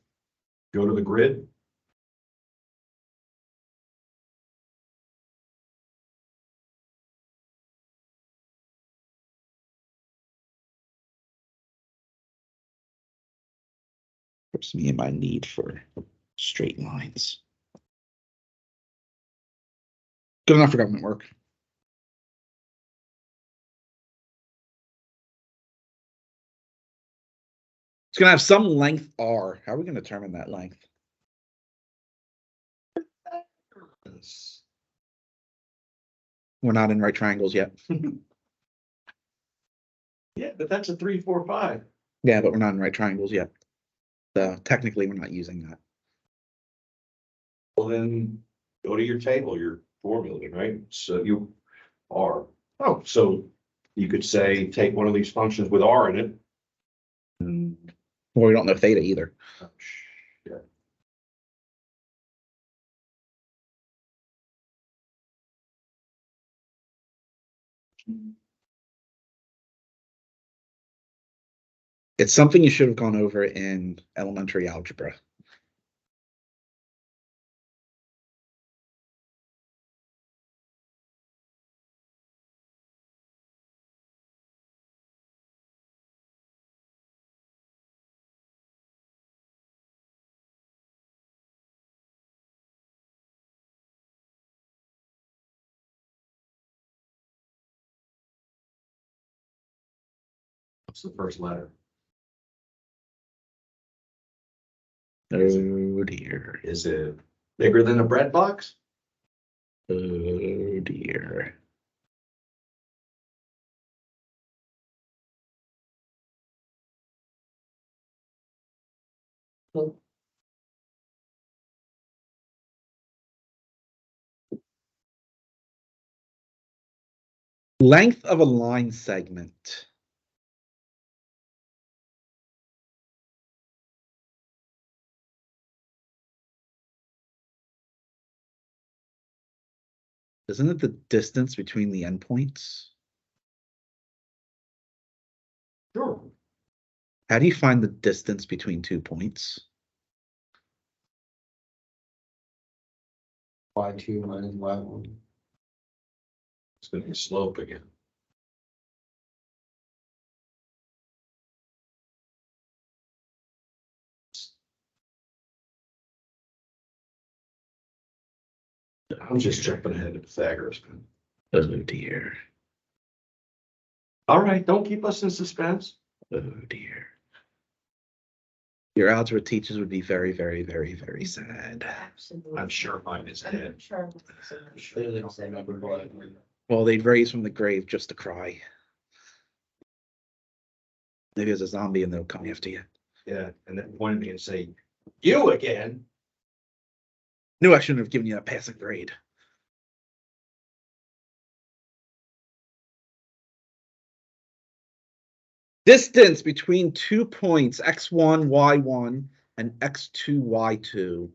go to the grid. Puts me in my need for straight lines. Good enough for government work. It's going to have some length r. How are we going to determine that length? We're not in right triangles yet. Yeah, but that's a 3, 4, 5. Yeah, but we're not in right triangles yet. So technically, we're not using that. Well, then go to your table, your formula, right? So you are, oh, so you could say, take one of these functions with r in it. Well, we don't know theta either. Oh, shit. It's something you should have gone over in elementary algebra. What's the first letter? Oh dear. Is it bigger than a bread box? Oh dear. Length of a line segment. Isn't it the distance between the endpoints? Sure. How do you find the distance between 2 points? Y2 minus Y1. It's gonna be slope again. I'm just jumping ahead to Pythagoras. Oh dear. All right, don't keep us in suspense. Oh dear. Your algebra teachers would be very, very, very, very sad. Absolutely. I'm sure mine is I'm dead. sure. Clearly don't remember what. Well, they'd raise from the grave just to cry. Maybe there's a zombie and they'll come after you. Yeah, and then point at me and say, "You again?" Knew I shouldn't have given you a passing grade. Distance between 2 points, x1, y1, and x2, y2.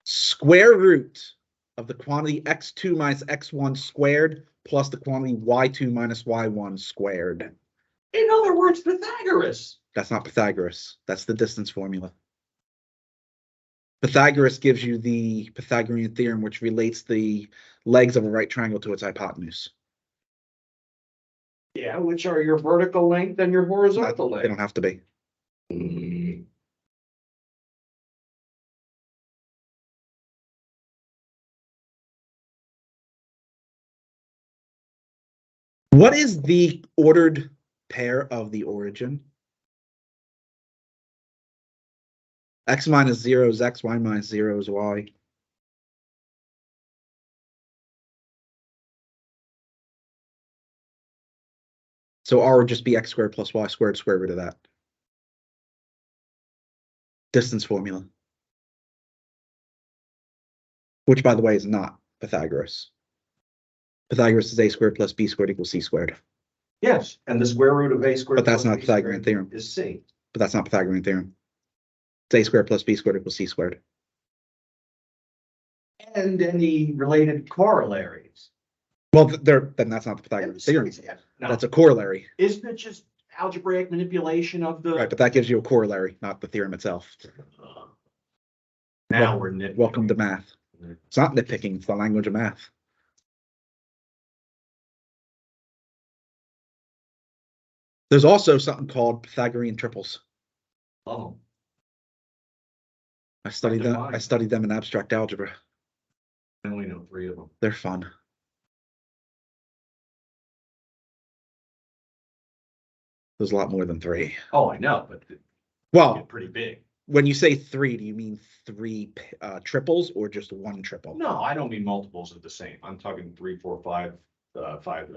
Square root of the quantity x2 minus x1 squared plus the quantity y2 minus y1 squared. In other words, Pythagoras. That's not Pythagoras. That's the distance formula. Pythagoras gives you the Pythagorean theorem, which relates the legs of a right triangle to its hypotenuse. Yeah, which are your vertical length and your horizontal They length. don't have to be. Mm, What is the ordered pair of the origin? X minus 0 is x, y minus 0 is y. So r would just be x squared plus y squared, square root of that. Distance formula. Which, by the way, is not Pythagoras. Pythagoras is a squared plus b squared equals c squared. yes, and the square root of a squared. But that's plus not b Pythagorean squared theorem. Is c. But that's not Pythagorean theorem. It's a squared plus b squared equals c squared. And any related corollaries. Well, then that's not the Pythagorean theorem. No, That's a corollary. isn't it just algebraic manipulation of the? Right, but that gives you a corollary, not the theorem itself. Now we're nitpicking. Welcome to math. It's not nitpicking, it's the language of math. There's also something called Pythagorean triples. Oh, I studied them. I studied them in abstract algebra. I only know 3 of them. They're fun. There's a lot more than 3. Oh, I know, but they Well, get pretty big. when you say 3, do you mean 3 triples or just 1 triple? No, I don't mean multiples of the same. I'm talking 3, 4, 5, 5,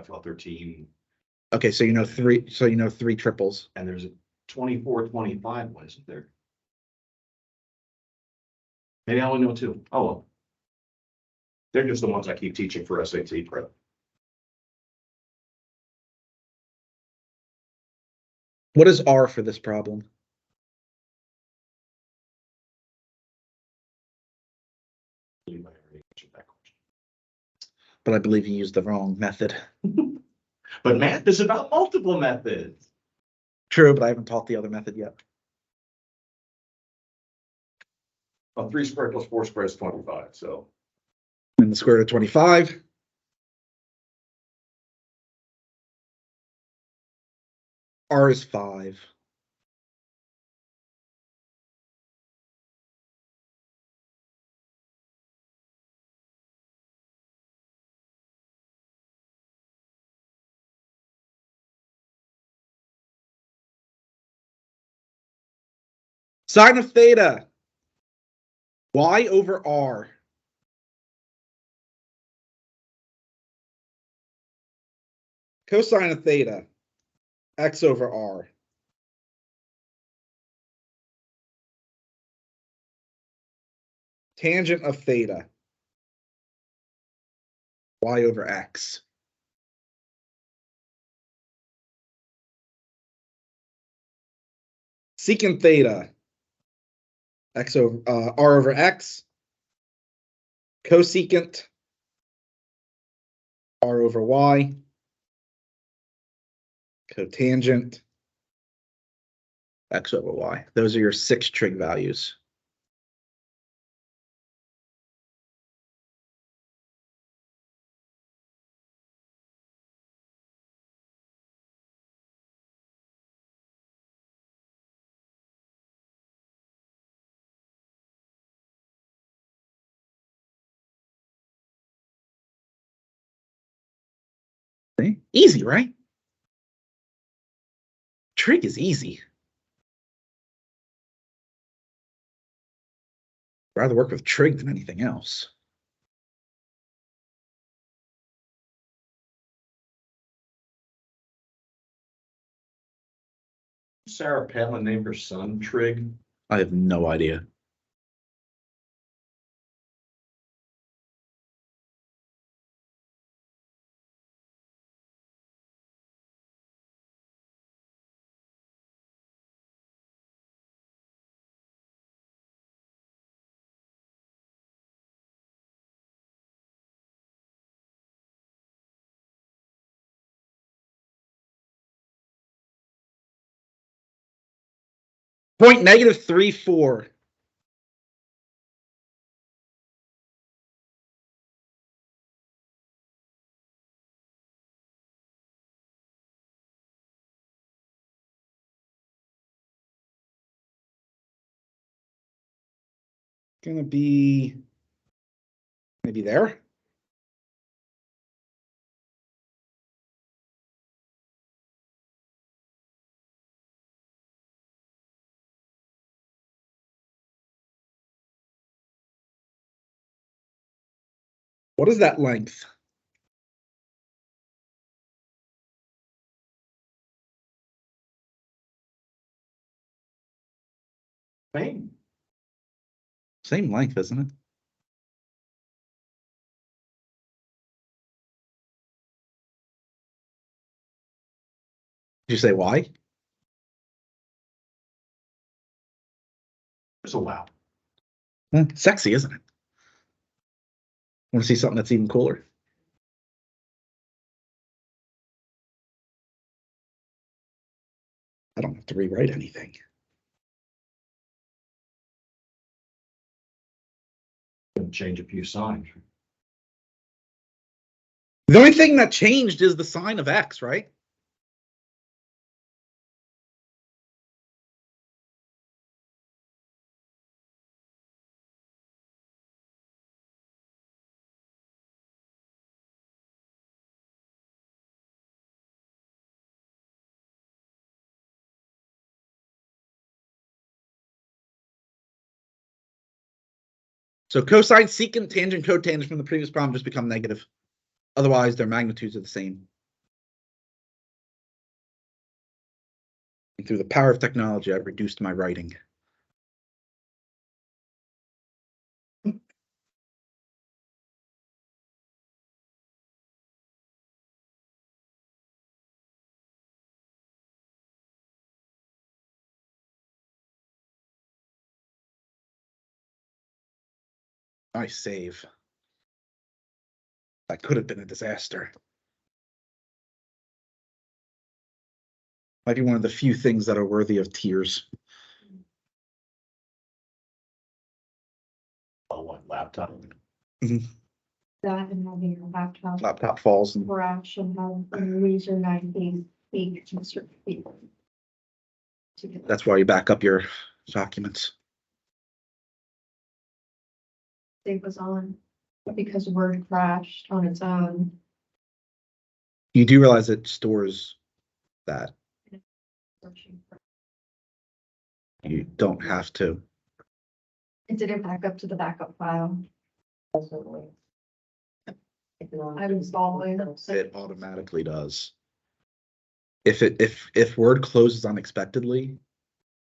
12, 13, Okay, so you know 3. So you know 3 triples. and there's a 24, 25 one, isn't there? Maybe I only know 2. Oh, well. They're just the ones I keep teaching for SAT prep. What is R for this problem? I believe I already answered that question. But I believe you used the wrong method. But math is about multiple methods. True, but I haven't taught the other method yet. Well, 3 squared plus 4 squared is 25, so. And the square root of 25. R is 5. Sine of theta. Y over R. Cosine of theta. X over R. Tangent of theta. Y over X. Secant theta. X over R over X. Cosecant R over Y. Cotangent X over Y. Those are your 6 trig values. See? Easy, right? Trig is easy. I'd rather work with trig than anything else. Sarah Palin named her son Trig. I have no idea. Point -34. Gonna be maybe there. What is that length? Same. Same length, isn't it? Did you say why? It's a wow. Sexy, isn't it? Want to see something that's even cooler? I don't have to rewrite anything. Gonna change a few signs. The only thing that changed is the sign of X, right? So cosine, secant, tangent, cotangent from the previous problem just become negative. Otherwise, their magnitudes are the same. And through the power of technology, I've reduced my writing. Nice save. That could have been a disaster. Might be one of the few things that are worthy of tears. Oh, what, laptop? That and having your laptop Laptop falls and crash and have a laser knife being fake to certain people. that's why you back up your documents. It was on because Word crashed on its own. You do realize it stores that. You don't have to. It didn't back up to the backup file. I was following. It automatically does. If Word closes unexpectedly,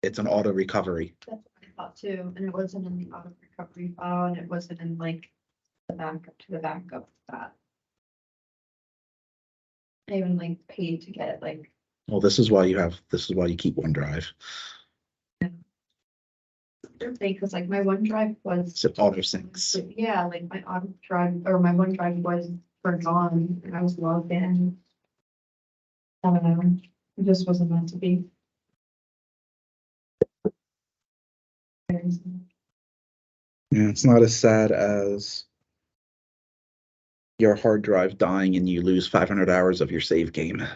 it's an auto recovery. That's what I thought too, and it wasn't in the auto recovery file, and it wasn't in like the backup to the backup of that. I even like paid to get like. Well, this is why you keep OneDrive. Because like my OneDrive was. It auto syncs. Yeah, like my auto drive or my OneDrive was gone and I was logged in. I don't know, it just wasn't meant to be. Yeah, it's not as sad as your hard drive dying and you lose 500 hours of your save game.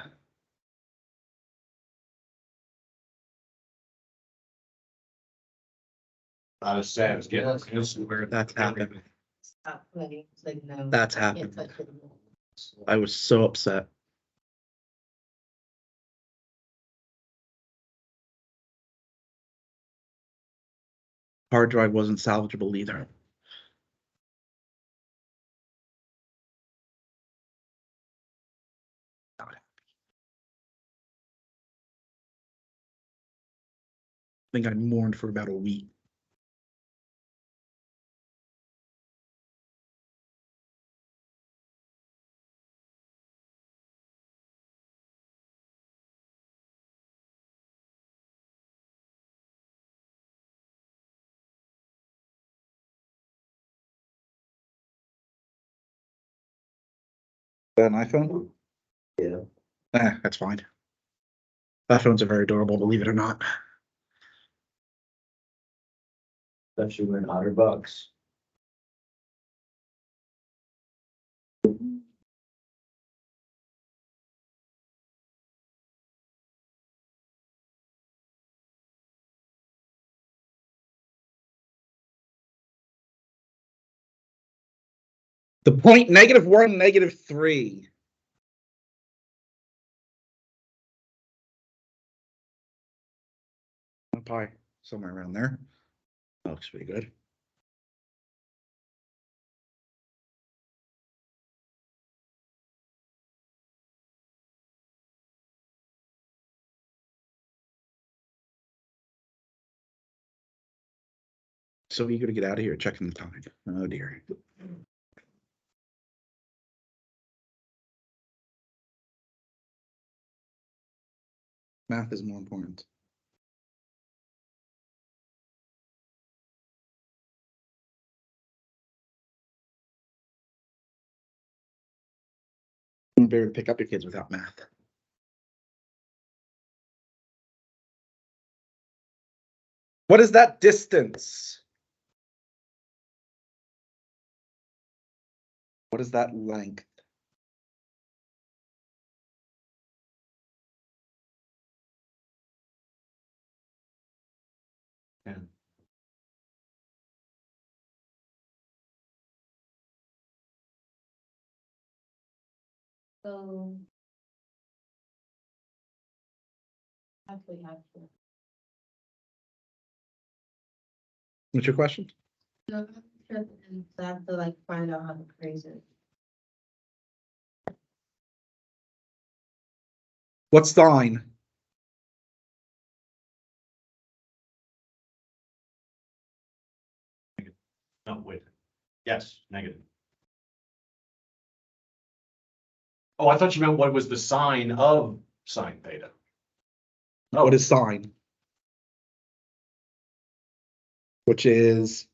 Not as sad as getting where That's happened. Stop playing. It's like, no. That's can't happened. touch it. I was so upset. Hard drive wasn't salvageable either. Not happy. I think I mourned for about a week. An iPhone? Yeah. That's fine. iPhones are very durable, believe it or not. Especially when OtterBox. The point -1, -3. Probably somewhere around there. That looks pretty good. So eager to get out of here, checking the time. Oh dear. Math is more important. You won't be able to pick up your kids without math. What is that distance? What is that length? And So. Actually, have to. What's your question? No, I have to like find out how to phrase it. What sign? no, wait. Yes, negative. Oh, I thought you meant what was the sign of sine theta. Oh, What is sine? Which is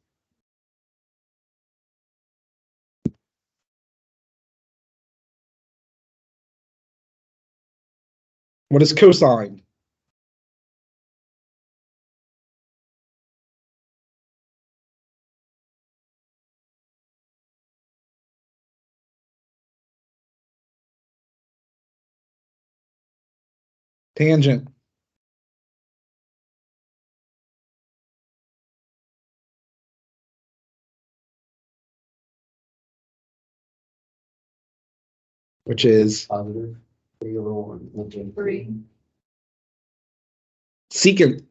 what is cosine? Tangent. Which is Positive. 3/1. 3. secant.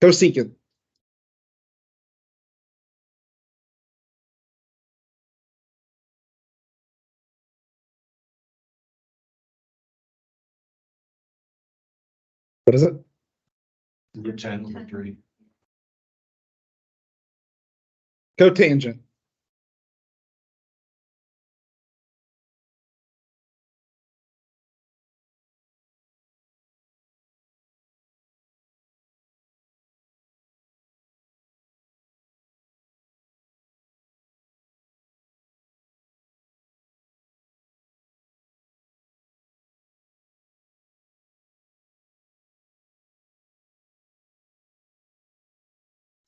Cosecant. What is it? root 10 over 3. Cotangent.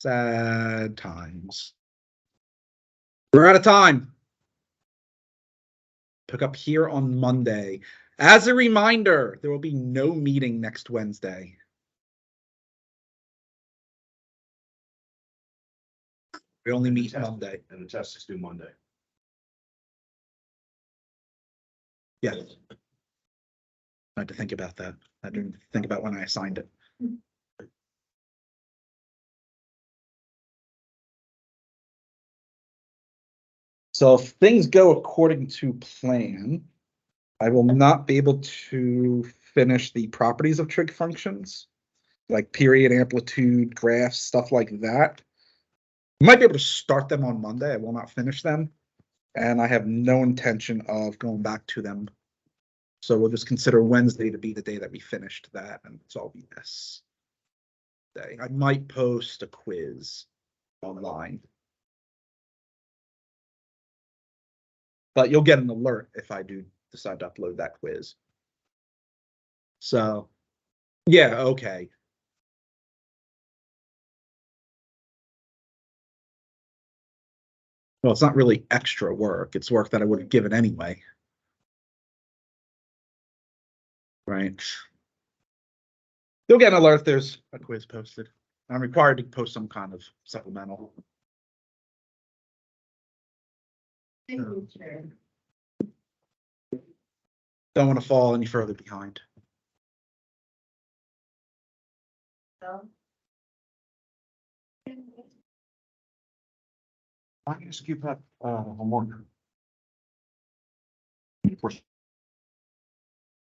Sad times. We're out of time. Pick up here on Monday. As a reminder, there will be no meeting next Wednesday. We only meet Monday. And the test is due Monday. Yes. I had to think about that. I didn't think about when I assigned it. So if things go according to plan, I will not be able to finish the properties of trig functions, like period, amplitude, graphs, stuff like that. I might be able to start them on Monday. I will not finish them. And I have no intention of going back to them. So we'll just consider Wednesday to be the day that we finished that, and it's all BS day. I might post a quiz online. But you'll get an alert if I do decide to upload that quiz. So, yeah, okay. Well, it's not really extra work. It's work that I would have given anyway. Right. You'll get an alert if there's a quiz posted. I'm required to post some kind of supplemental. Don't want to fall any further behind. I can just keep that, homework. Of course,